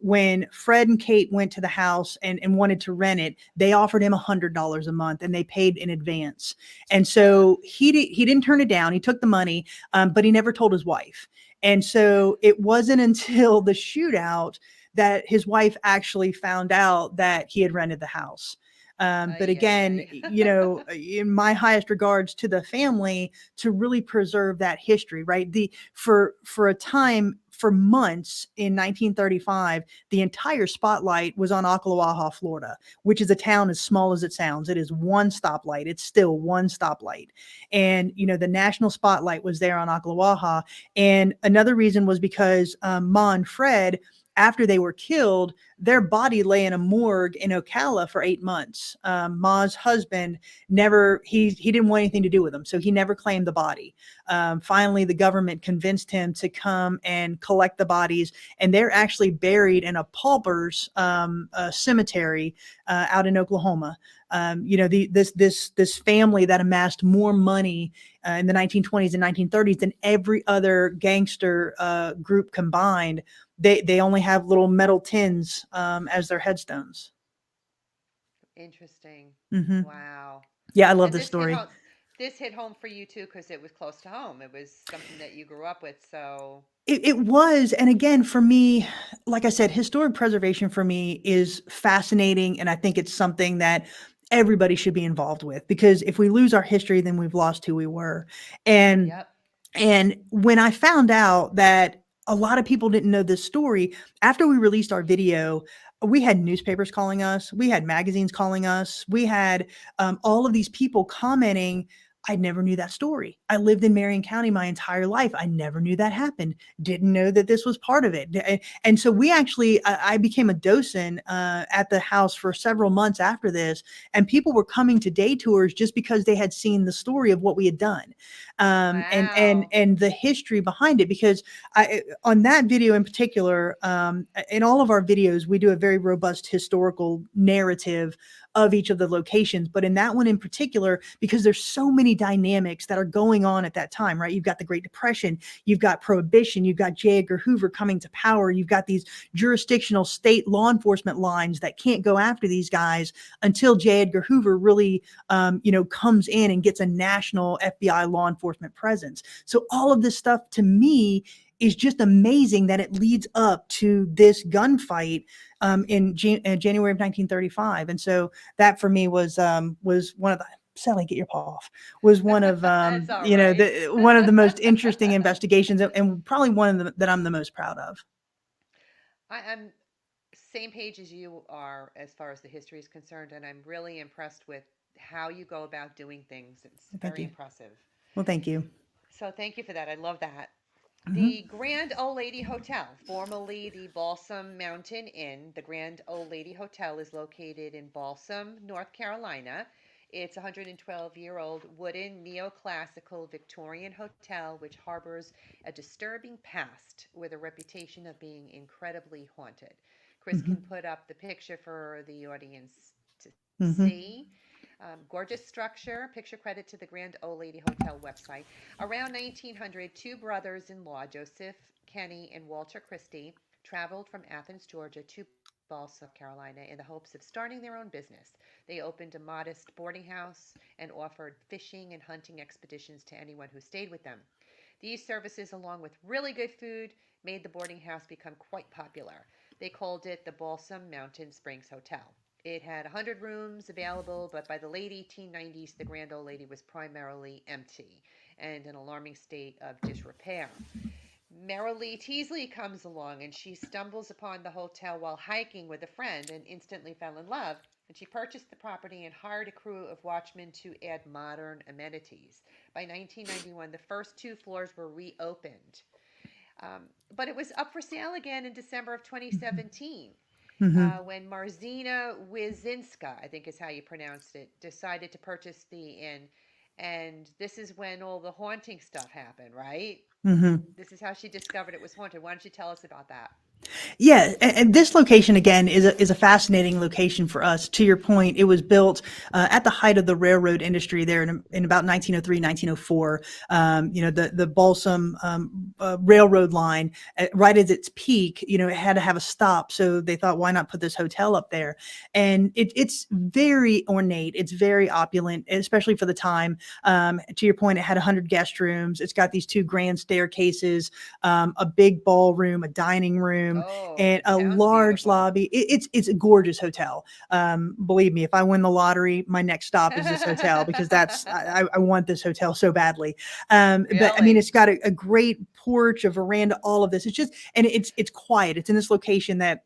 When Fred and Kate went to the house and wanted to rent it, they offered him $100 a month, and they paid in advance. And Uh, so he didn't turn it down. He took the money, but he never told his wife. And so it wasn't until the shootout that his wife actually found out that he had rented the house. But Ay, ay, again, ay. in my highest regards to the family to really preserve that history, right? For a time, for months in 1935, the entire spotlight was on Ocklawaha, Florida, which is a town as small as it sounds. It is one stoplight. It's still one stoplight. And, the national spotlight was there on Ocklawaha. And another reason was because Ma and Fred, after they were killed, their body lay in a morgue in Ocala for 8 months. Ma's husband never, he didn't want anything to do with them, so he never claimed the body. Finally, the government convinced him to come and collect the bodies, and they're actually buried in a pauper's cemetery out in Oklahoma. This family that amassed more money in the 1920s and 1930s than every other gangster group combined. They only have little metal tins as their headstones. Interesting. Hmm. Wow. Yeah, I love And this this hit story. home. This hit home for you too because it was close to home. It was something that you grew up with. So, It was, and again, for me, like I said, historic preservation for me is fascinating, and I think it's something that everybody should be involved with, because if we lose our history, then we've lost who we were. And yep. And when I found out that a lot of people didn't know this story, after we released our video, we had newspapers calling us, we had magazines calling us, we had all of these people commenting. I never knew that story. I lived in Marion County my entire life. I never knew that happened. Didn't know that this was part of it. And so we actually, I became a docent at the house for several months after this, and people were coming to day tours just because they had seen the story of what we had done, Wow. and the history behind it. Because on that video in particular, in all of our videos, we do a very robust historical narrative of each of the locations. But in that one in particular, because there's so many dynamics that are going on at that time, right? You've got the Great Depression, you've got Prohibition, you've got J. Edgar Hoover coming to power, you've got these jurisdictional state law enforcement lines that can't go after these guys until J. Edgar Hoover really comes in and gets a national FBI law enforcement presence. So all of this stuff to me is just amazing that it leads up to this gunfight in January of 1935. And so that for me was one of the, Sally, get your paw off, was one of That's all right. one of the most interesting investigations, and probably one of the that I'm the most proud of. I'm same page as you are as far as the history is concerned, and I'm really impressed with how you go about doing things. It's Thank very you. impressive. Well, thank you. So thank you for that. I love that. Hmm. The Grand Old Lady Hotel, formerly the Balsam Mountain Inn, the Grand Old Lady Hotel is located in Balsam, North Carolina. It's a 112-year-old wooden neoclassical Victorian hotel which harbors a disturbing past with a reputation of being incredibly haunted. Chris can Hmm. put up the picture for the audience to Hmm. see. Gorgeous structure. Picture credit to the Grand Old Lady Hotel website. Around 1900, two brothers in law, Joseph Kenny and Walter Christie, traveled from Athens, Georgia to Balsam, North Carolina in the hopes of starting their own business. They opened a modest boarding house and offered fishing and hunting expeditions to anyone who stayed with them. These services, along with really good food, made the boarding house become quite popular. They called it the Balsam Mountain Springs Hotel. It had 100 rooms available, but by the late 1890s, the Grand Old Lady was primarily empty and an alarming state of disrepair. Marilee Teasley comes along and she stumbles upon the hotel while hiking with a friend and instantly fell in love. And she purchased the property and hired a crew of watchmen to add modern amenities. By 1991, the first two floors were reopened. But it was up for sale again in December of 2017 Hmm. when Marzina Wizinska, I think is how you pronounced it, decided to purchase the inn. And this is when all the haunting stuff happened, right? Hmm. This is how she discovered it was haunted. Why don't you tell us about that? Yeah, and this location again is a fascinating location for us. To your point, it was built at the height of the railroad industry there in about 1903, 1904. The Balsam railroad line, right at its peak, it had to have a stop. So they thought, why not put this hotel up there? And it's very ornate. It's very opulent, especially for the time. To your point, it had 100 guest rooms. It's got these two grand staircases, a big ballroom, a dining room, room Oh, and a sounds large beautiful. lobby. It's a gorgeous hotel. Believe me, if I win the lottery, my next stop is this hotel because I want this hotel so badly. But I mean, Really? it's got a great porch, a veranda, all of this. It's just and it's quiet. It's in this location that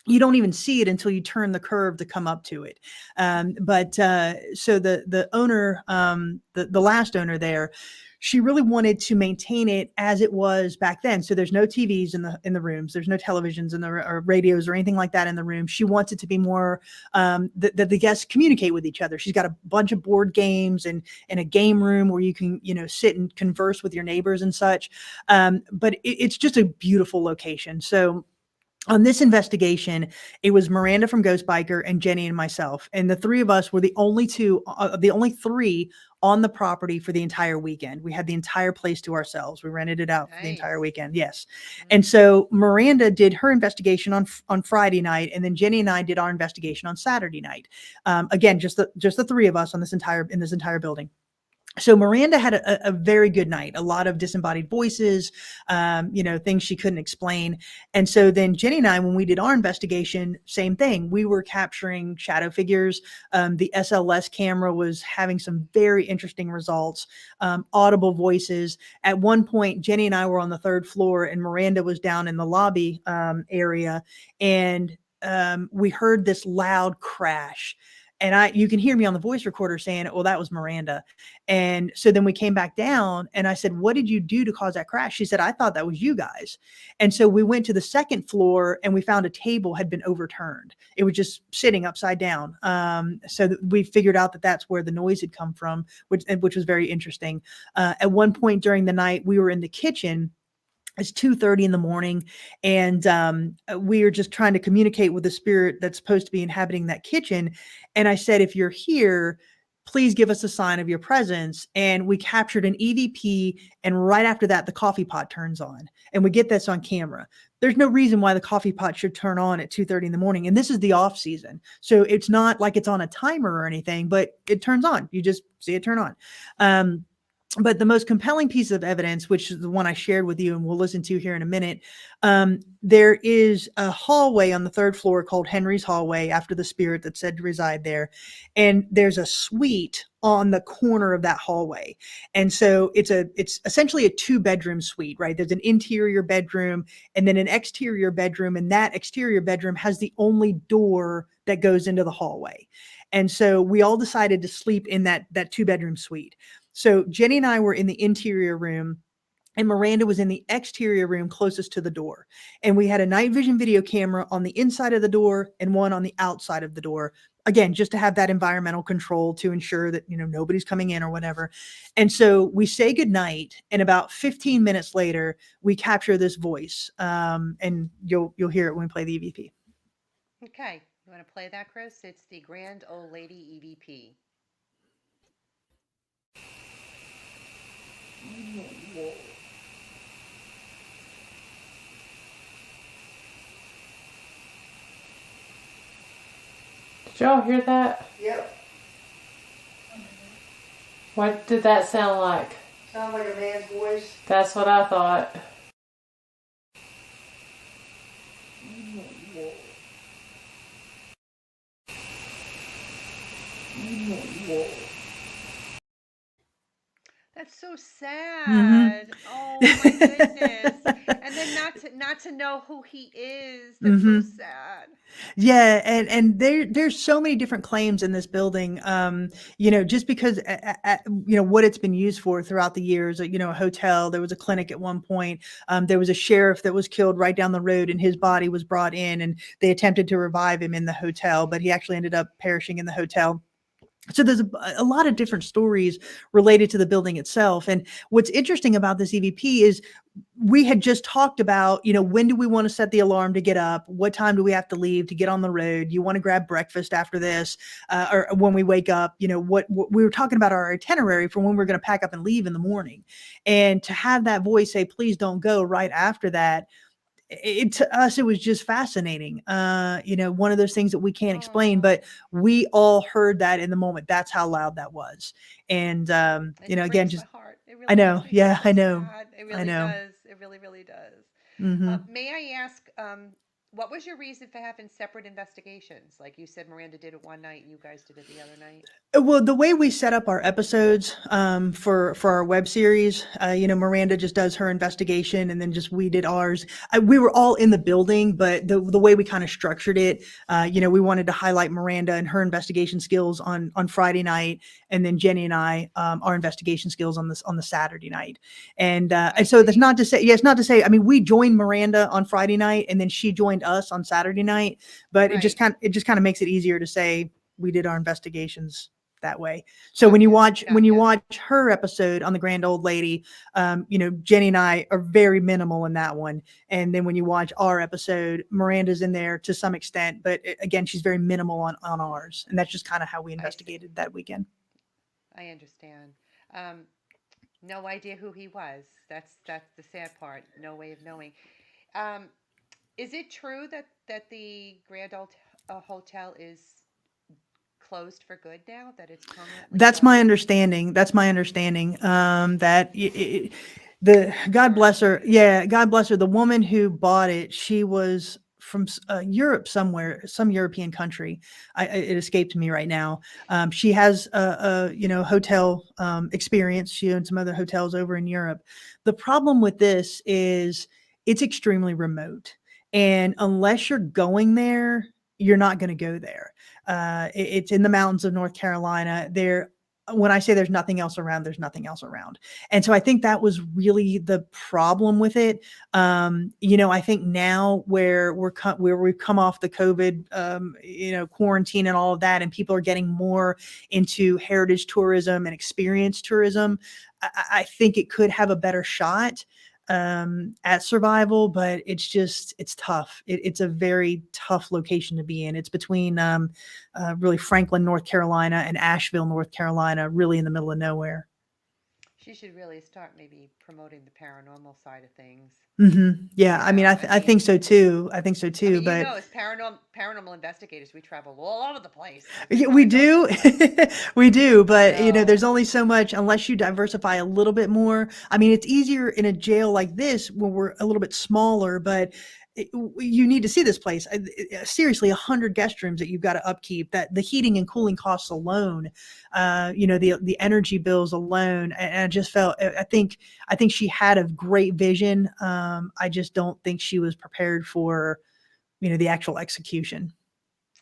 you don't even see it until you turn the curve to come up to it. But so the owner, the last owner there, she really wanted to maintain it as it was back then. So there's no TVs in the rooms. There's no televisions in the or radios or anything like that in the room. She wants it to be more that the guests communicate with each other. She's got a bunch of board games and a game room where you can sit and converse with your neighbors and such. But it's just a beautiful location. So on this investigation, it was Miranda from Ghost Biker and Jenny and myself, and the three of us were the only three on the property for the entire weekend. We had the entire place to ourselves. We rented it out for the entire Nice. weekend. Yes, and Mm. so Miranda did her investigation on Friday night, and then Jenny and I did our investigation on Saturday night. Again, just the three of us on this entire building. So Miranda had a very good night, a lot of disembodied voices, things she couldn't explain. And so then Jenny and I, when we did our investigation, same thing. We were capturing shadow figures. The SLS camera was having some very interesting results, audible voices. At one point, Jenny and I were on the third floor, and Miranda was down in the lobby area, and we heard this loud crash. And you can hear me on the voice recorder saying, well, that was Miranda. And so then we came back down and I said, what did you do to cause that crash? She said, I thought that was you guys. And so we went to the second floor and we found a table had been overturned. It was just sitting upside down. So we figured out that that's where the noise had come from, which was very interesting. At one point during the night, we were in the kitchen. It's 2:30 in the morning, and we are just trying to communicate with the spirit that's supposed to be inhabiting that kitchen. And I said, if you're here, please give us a sign of your presence. And we captured an EVP, and right after that, the coffee pot turns on, and we get this on camera. There's no reason why the coffee pot should turn on at 2:30 in the morning, and this is the off season, so it's not like it's on a timer or anything, but it turns on. You just see it turn on. Um, but the most compelling piece of evidence, which is the one I shared with you and we'll listen to here in a minute, there is a hallway on the third floor called Henry's Hallway after the spirit that's said to reside there. And there's a suite on the corner of that hallway. And so it's essentially a 2-bedroom suite, right? There's an interior bedroom and then an exterior bedroom. And that exterior bedroom has the only door that goes into the hallway. And so we all decided to sleep in that 2-bedroom suite. So Jenny and I were in the interior room and Miranda was in the exterior room closest to the door. And we had a night vision video camera on the inside of the door and one on the outside of the door. Again, just to have that environmental control to ensure that, nobody's coming in or whatever. And so we say goodnight. And about 15 minutes later, we capture this voice. And you'll hear it when we play the EVP. Okay. You want to play that, Chris? It's the Grand Old Lady EVP. Did y'all hear that? Yep. What did that sound like? Sounds like a man's voice. That's what I thought. That's so Mm-hmm. sad. Oh my goodness. And then not to know who he is. That's so Mm-hmm. sad. Yeah, and there's so many different claims in this building. Just because what it's been used for throughout the years. A hotel. There was a clinic at one point. There was a sheriff that was killed right down the road, and his body was brought in, and they attempted to revive him in the hotel, but he actually ended up perishing in the hotel. So there's a lot of different stories related to the building itself. And what's interesting about this EVP is we had just talked about, when do we want to set the alarm to get up? What time do we have to leave to get on the road? You want to grab breakfast after this, or when we wake up? What we were talking about our itinerary for when we're going to pack up and leave in the morning, and to have that voice say, "Please don't go," right after that, to us it was just fascinating. One of those things that we can't explain, Oh, but we all heard that in the moment. That's how loud that was. And and it again, breaks my just heart. It I really know, makes me feel yeah, so I know, sad. It I really know. does. It really, really does. Hmm. May I ask, what was your reason for having separate investigations? Like you said, Miranda did it one night and you guys did it the other night. Well, the way we set up our episodes for our web series, Miranda just does her investigation, and then just we did ours. We were all in the building, but the way we kind of structured it, we wanted to highlight Miranda and her investigation skills on Friday night, and then Jenny and I our investigation skills on the Saturday night. I And so that's see. not to say, yeah, it's not to say. I mean, we joined Miranda on Friday night, and then she joined us on Saturday night, but Right. it just kind of makes it easier to say we did our investigations that way. So Okay. when you Gotcha. watch her episode on the Grand Old Lady, Jenny and I are very minimal in that one. And then when you watch our episode, Miranda's in there to some extent, but again, she's very minimal on ours. And that's just kind of how we I see. investigated that weekend. I understand. Um, no idea who he was. That's the sad part. No way of knowing. Um, is it true that the Grand Old Hotel is closed for good now? That it's permanently That's my closed? understanding. That's my understanding. The God bless Sorry. her. Yeah, God bless her. The woman who bought it, she was from Europe somewhere, some European country. It escaped me right now. She has a hotel experience. She owns some other hotels over in Europe. The problem with this is it's extremely remote, and unless you're going there, you're not going to go there. It's in the mountains of North Carolina. When I say there's nothing else around, there's nothing else around. And so I think that was really the problem with it. I think now where we've come off the COVID, quarantine and all of that, and people are getting more into heritage tourism and experience tourism, I think it could have a better shot at survival, but it's tough. It's a very tough location to be in. It's between really Franklin, North Carolina, and Asheville, North Carolina, really in the middle of nowhere. She should really start maybe promoting the paranormal side of things. Yeah, I mean, I think so too. I think so I too. mean, But as paranormal investigators, we travel all over the place because we yeah, want we to know do. something. We do, but So, there's only so much unless you diversify a little bit more. I mean, it's easier in a jail like this when we're a little bit smaller, but you need to see this place. Seriously, 100 guest rooms that you've got to upkeep. That the heating and cooling costs alone, the energy bills alone. And I just felt. I think she had a great vision. I just don't think she was prepared for the actual execution.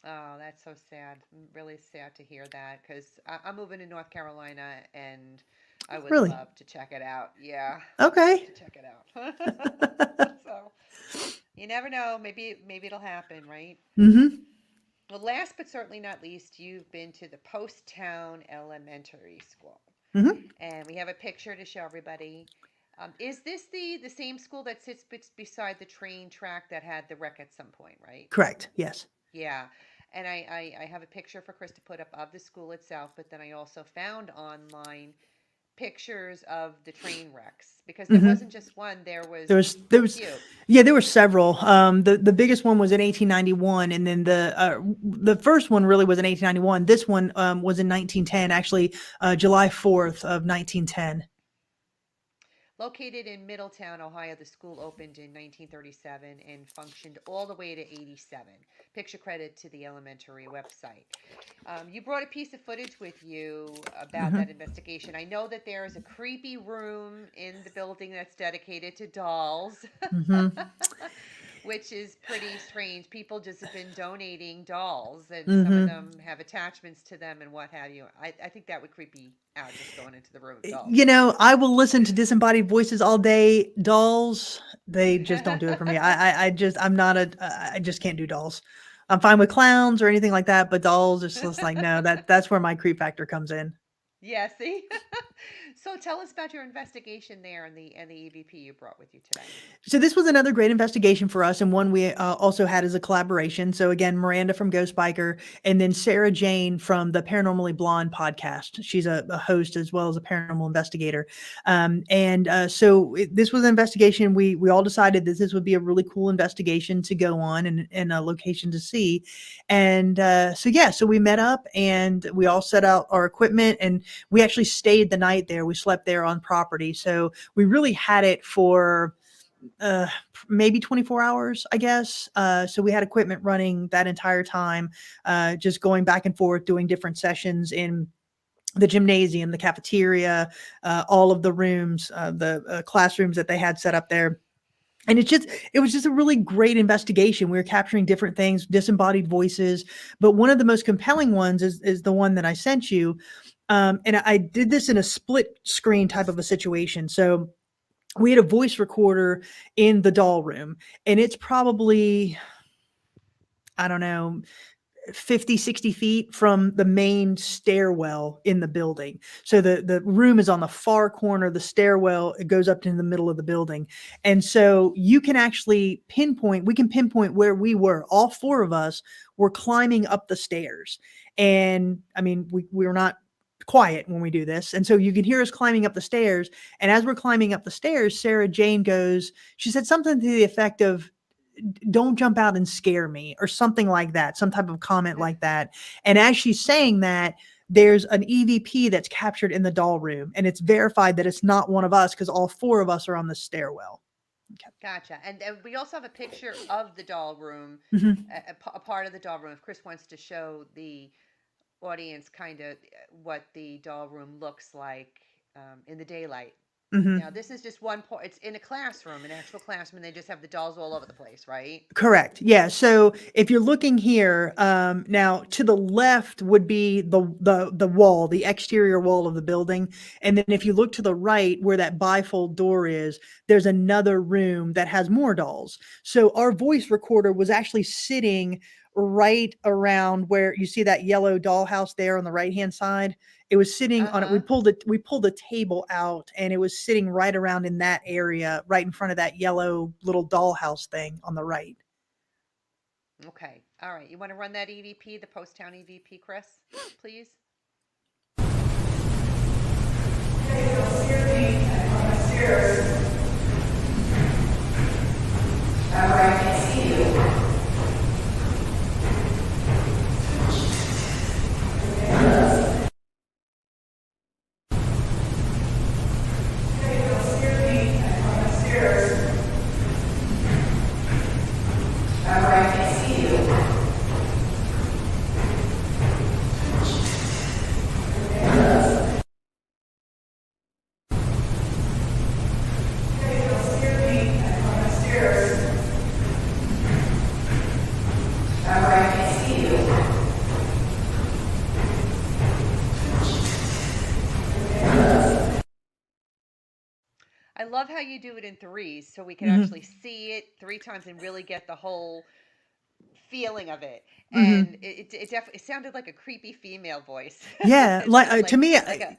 oh, that's so sad. Really sad to hear that because I'm moving to North Carolina and I would Really? love to check it out. Yeah, would love Okay. to check it out. So, you never know. Maybe it'll happen, right? Mm-hmm. Well, last but certainly not least, you've been to the Post Town Elementary School. Mm-hmm. And we have a picture to show everybody. Is this the same school that sits beside the train track that had the wreck at some point, right? Correct. Yes. Yeah. And I have a picture for Chris to put up of the school itself, but then I also found online pictures of the train wrecks because there Mm-hmm. wasn't just one, there There was was a few. yeah, there were several. The biggest one was in 1891, and then the first one really was in 1891. This one was in 1910, actually, July 4th of 1910. Located in Middletown, Ohio, the school opened in 1937 and functioned all the way to 87. Picture credit to the elementary website. You brought a piece of footage with you about Mm-hmm. that investigation. I know that there is a creepy room in the building that's dedicated to dolls, Mm-hmm. which is pretty strange. People just have been donating dolls, and some of Mm-hmm. them have attachments to them and what have you. I think that would creep me out just going into the room with dolls. I will listen to disembodied voices all day. Dolls, they just don't do it for me. I'm not I just can't do dolls. I'm fine with clowns or anything like that, but dolls, it's just like, no, that's where my creep factor comes in. Yeah, see? So tell us about your investigation there and the EVP you brought with you today. So this was another great investigation for us, and one we also had as a collaboration. So again, Miranda from Ghost Biker, and then Sarah Jane from the Paranormally Blonde podcast. She's a host as well as a paranormal investigator. This was an investigation. We all decided that this would be a really cool investigation to go on and a location to see. So we met up and we all set out our equipment, and we actually stayed the night there. We slept there on property, so we really had it for uh, maybe 24 hours, I guess. So we had equipment running that entire time, just going back and forth, doing different sessions in the gymnasium, the cafeteria, all of the rooms, the classrooms that they had set up there. And it was just a really great investigation. We were capturing different things, disembodied voices, but one of the most compelling ones is the one that I sent you. And I did this in a split screen type of a situation. So we had a voice recorder in the doll room, and it's probably, I don't know, 50, 60 feet from the main stairwell in the building. So the room is on the far corner, the stairwell, it goes up to the middle of the building. And so you can actually we can pinpoint where we were. All four of us were climbing up the stairs. And I mean, we were not quiet when we do this. And so you can hear us climbing up the stairs. And as we're climbing up the stairs, Sarah Jane she said something to the effect of, don't jump out and scare me, or something like that, some type of comment like that. And as she's saying that, there's an EVP that's captured in the doll room, and it's verified that it's not one of us because all four of us are on the stairwell. Okay. Gotcha. And we also have a picture of the doll room, Mm-hmm. a part of the doll room. If Chris wants to show the audience kind of what the doll room looks like in the daylight. Now, Mm-hmm. this is just one part. It's in a classroom, an actual classroom, and they just have the dolls all over the place, right? Correct. Yeah. So if you're looking here, now to the left would be the wall, the exterior wall of the building, and then if you look to the right where that bifold door is, there's another room that has more dolls. So our voice recorder was actually sitting right around where you see that yellow dollhouse there on the right hand side. It was sitting Uh on it. huh. We pulled a table out, and it was sitting right around in that area, right in front of that yellow little dollhouse thing on the right. Okay. All right. You want to run that EVP, the post town EVP, Chris, please? I love how you do it in threes so we can Mhm. actually see it three times and really get the whole feeling of it. And Mhm. it definitely it sounded like a creepy female voice. Yeah, It's like, just to me, like a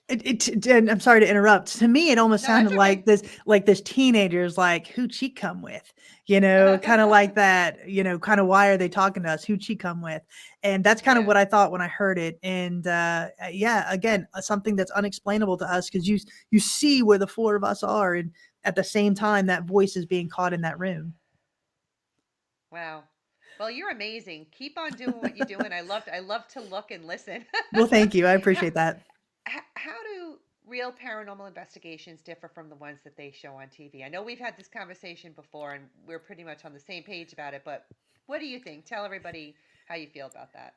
and I'm sorry to interrupt. To me, it almost no, that's sounded okay. like this teenager's like, "Who'd she come with?" Kinda like that, kinda, "Why are they talking to us? Who'd she come with?" And that's kind of Yeah. what I thought when I heard it, and, yeah, again, something that's unexplainable to us because you see where the 4 of us are, and at the same time, that voice is being caught in that room. Wow. Well, you're amazing. Keep on doing what you're doing. I love to look and listen. Well, thank you, I how appreciate that. how do real paranormal investigations differ from the ones that they show on TV? I know we've had this conversation before and we're pretty much on the same page about it, but what do you think? Tell everybody how you feel about that.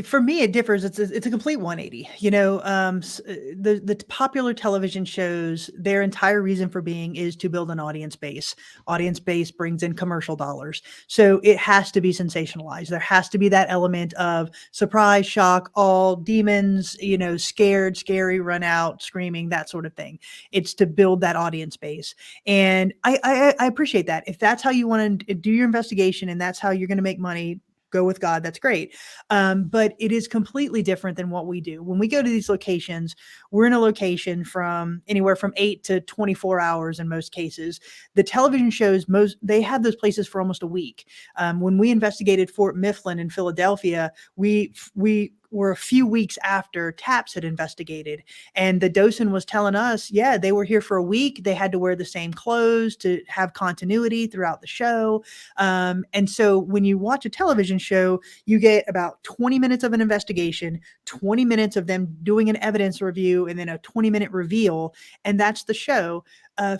For me, it differs. It's a complete 180. The popular television shows, their entire reason for being is to build an audience base. Audience base brings in commercial dollars, so it has to be sensationalized. There has to be that element of surprise, shock, all demons, scared, scary, run out, screaming, that sort of thing. It's to build that audience base, and I appreciate that. If that's how you want to do your investigation and that's how you're going to make money, go with God. That's great. But it is completely different than what we do. When we go to these locations, we're in a location from anywhere from 8 to 24 hours in most cases. The television shows, they have those places for almost a week. When we investigated Fort Mifflin in Philadelphia, we were a few weeks after TAPS had investigated. And the docent was telling us, yeah, they were here for a week. They had to wear the same clothes to have continuity throughout the show. And so when you watch a television show, you get about 20 minutes of an investigation, 20 minutes of them doing an evidence review, and then a 20-minute reveal. And that's the show.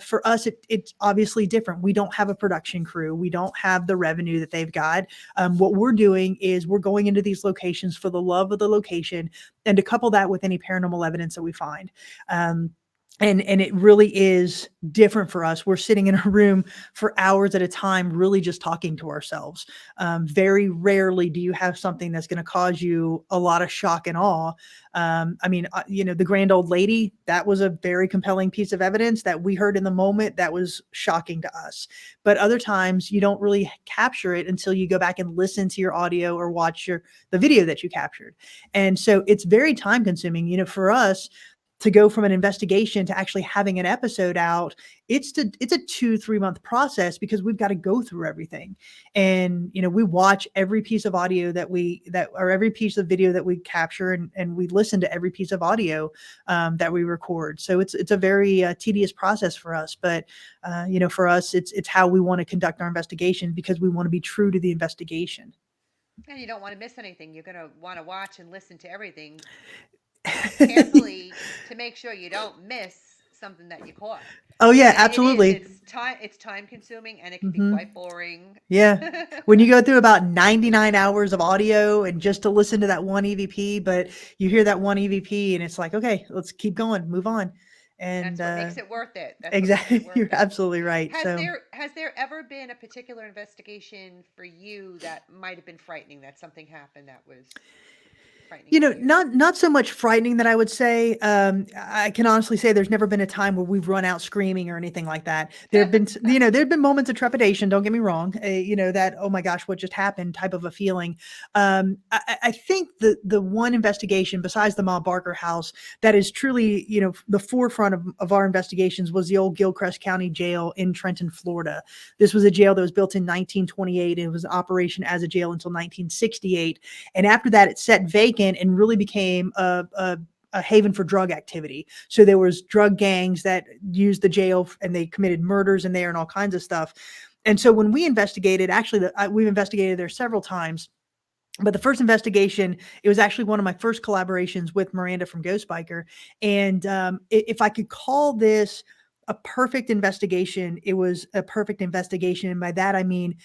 For us, it's obviously different. We don't have a production crew. We don't have the revenue that they've got. What we're doing is we're going into these locations for the love of the location, and to couple that with any paranormal evidence that we find. Um, and it really is different for us. We're sitting in a room for hours at a time, really just talking to ourselves. Very rarely do you have something that's going to cause you a lot of shock and awe. I mean, the grand old lady, that was a very compelling piece of evidence that we heard in the moment that was shocking to us. But other times you don't really capture it until you go back and listen to your audio or watch the video that you captured. And so it's very time consuming, for us to go from an investigation to actually having an episode out. It's a 2-3 month process because we've got to go through everything. And we watch every piece of audio that or every piece of video that we capture, and we listen to every piece of audio that we record. So it's a very tedious process for us. But for us, it's how we want to conduct our investigation, because we want to be true to the investigation. And you don't want to miss anything. You're going to want to watch and listen to everything carefully to make sure you don't miss something that you caught. Oh yeah, And it is. absolutely. It's time consuming and it can be Hmm. quite boring. Yeah. When you go through about 99 hours of audio and just to listen to that one EVP, but you hear that one EVP and it's like, okay, let's keep going, move on. And That's what makes it worth it. That's what makes it exactly, worth you're it. absolutely right. Has So, there ever been a particular investigation for you that might have been frightening? That something happened that was frightening to you? not so much frightening that I would say. I can honestly say there's never been a time where we've run out screaming or anything like that. There have been, there've been moments of trepidation. Don't get me wrong. That, oh my gosh, what just happened type of a feeling. I think the one investigation besides the Ma Barker house that is truly, the forefront of our investigations was the old Gilchrist County Jail in Trenton, Florida. This was a jail that was built in 1928. And it was in operation as a jail until 1968. And after that, it set vacant and really became a haven for drug activity. So there was drug gangs that used the jail, and they committed murders in there and all kinds of stuff. And so when we investigated, actually, we've investigated there several times. But the first investigation, it was actually one of my first collaborations with Miranda from Ghost Biker. And if I could call this a perfect investigation, it was a perfect investigation. And by that, I mean,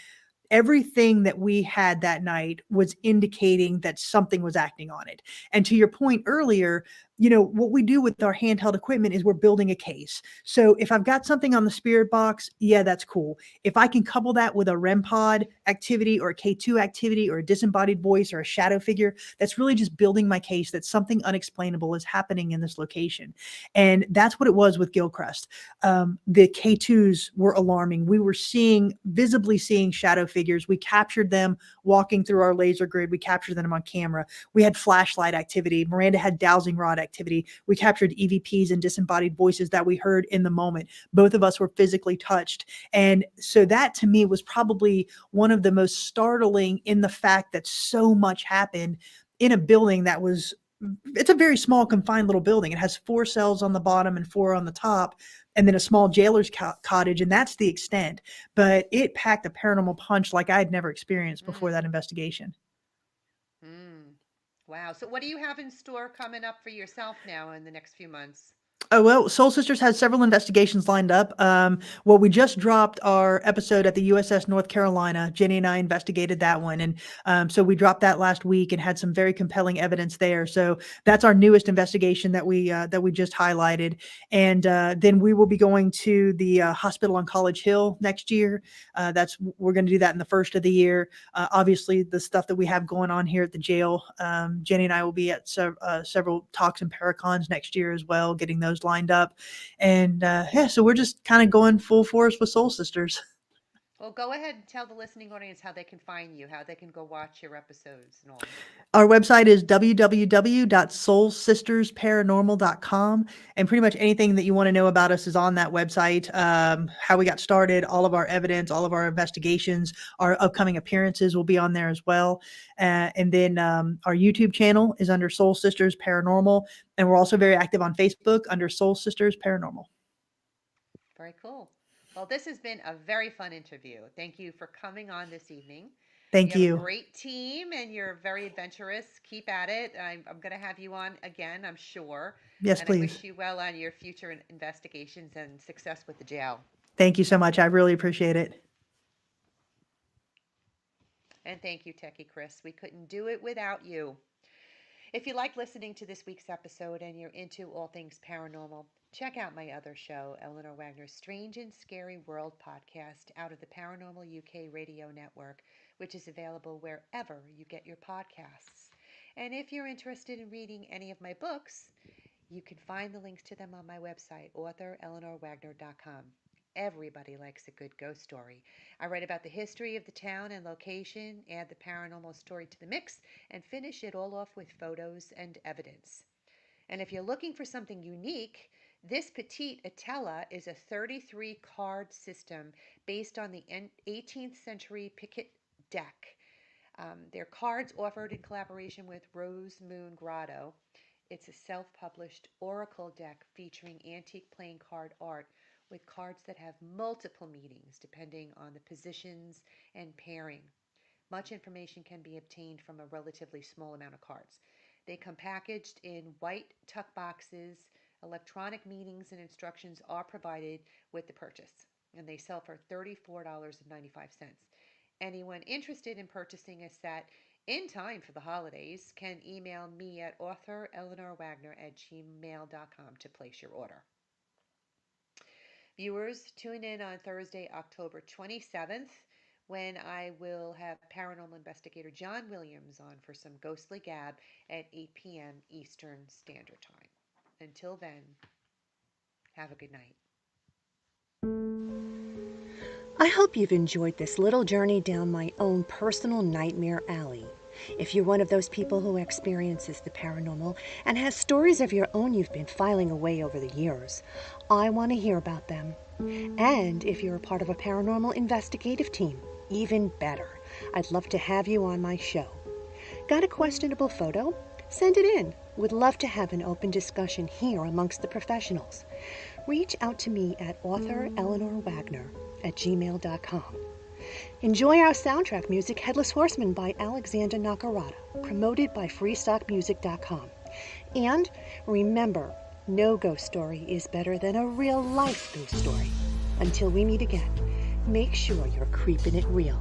everything that we had that night was indicating that something was acting on it. And to your point earlier, what we do with our handheld equipment is we're building a case. So if I've got something on the spirit box, yeah, that's cool. If I can couple that with a REM pod activity or a K2 activity or a disembodied voice or a shadow figure, that's really just building my case that something unexplainable is happening in this location. And that's what it was with Gilcrest. The K2s were alarming. We were visibly seeing shadow figures. We captured them walking through our laser grid. We captured them on camera. We had flashlight activity. Miranda had dowsing rod activity. We captured EVPs and disembodied voices that we heard in the moment. Both of us were physically touched. And so that to me was probably one of the most startling, in the fact that so much happened in a building that was, it's a very small confined little building. It has 4 cells on the bottom and 4 on the top, and then a small jailer's cottage, and that's the extent. But it packed a paranormal punch like I had never experienced before that Mm, investigation. mm. Wow. So, what do you have in store coming up for yourself now in the next few months? Oh, well, Soul Sisters has several investigations lined up. Well, we just dropped our episode at the USS North Carolina. Jenny and I investigated that one. And so we dropped that last week and had some very compelling evidence there. So that's our newest investigation that we just highlighted. And then we will be going to the hospital on College Hill next year. We're going to do that in the first of the year. Obviously, the stuff that we have going on here at the jail, Jenny and I will be at several talks and paracons next year as well, getting those lined up. And yeah, so we're just kind of going full force with Soul Sisters. Well, go ahead and tell the listening audience how they can find you, how they can go watch your episodes and all. Our website is www.soulsistersparanormal.com. And pretty much anything that you want to know about us is on that website. How we got started, all of our evidence, all of our investigations, our upcoming appearances will be on there as well. And then our YouTube channel is under Soul Sisters Paranormal. And we're also very active on Facebook under Soul Sisters Paranormal. Very cool. Well, this has been a very fun interview. Thank you for coming on this evening. You Thank have a you. great team and you're very adventurous. Keep at it. I'm going to have you on again, I'm sure. Yes, And I please. wish you well on your future investigations and success with the jail. Thank you so much. I really appreciate it. And thank you, Techie Chris. We couldn't do it without you. If you like listening to this week's episode and you're into all things paranormal, check out my other show, Eleanor Wagner's Strange and Scary World podcast, out of the Paranormal UK radio network, which is available wherever you get your podcasts. And if you're interested in reading any of my books, you can find the links to them on my website, authoreleanorwagner.com. Everybody likes a good ghost story. I write about the history of the town and location, add the paranormal story to the mix, and finish it all off with photos and evidence. And if you're looking for something unique, this Petite Atella is a 33 card system based on the 18th century Picket deck. Their cards offered in collaboration with Rose Moon Grotto. It's a self published oracle deck featuring antique playing card art with cards that have multiple meanings depending on the positions and pairing. Much information can be obtained from a relatively small amount of cards. They come packaged in white tuck boxes. Electronic meanings and instructions are provided with the purchase, and they sell for $34.95. Anyone interested in purchasing a set in time for the holidays can email me at authoreleanorwagner@gmail.com to place your order. Viewers, tune in on Thursday, October 27th, when I will have paranormal investigator John Williams on for some ghostly gab at 8 p.m. Eastern Standard Time. Until then, have a good night. I hope you've enjoyed this little journey down my own personal nightmare alley. If you're one of those people who experiences the paranormal and has stories of your own you've been filing away over the years, I want to hear about them. And if you're a part of a paranormal investigative team, even better. I'd love to have you on my show. Got a questionable photo? Send it in. Would love to have an open discussion here amongst the professionals. Reach out to me at authoreleanorwagner@gmail.com. Enjoy our soundtrack music, Headless Horseman by Alexander Nakarada, promoted by freestockmusic.com. And remember, no ghost story is better than a real-life ghost story. Until we meet again, make sure you're creeping it real.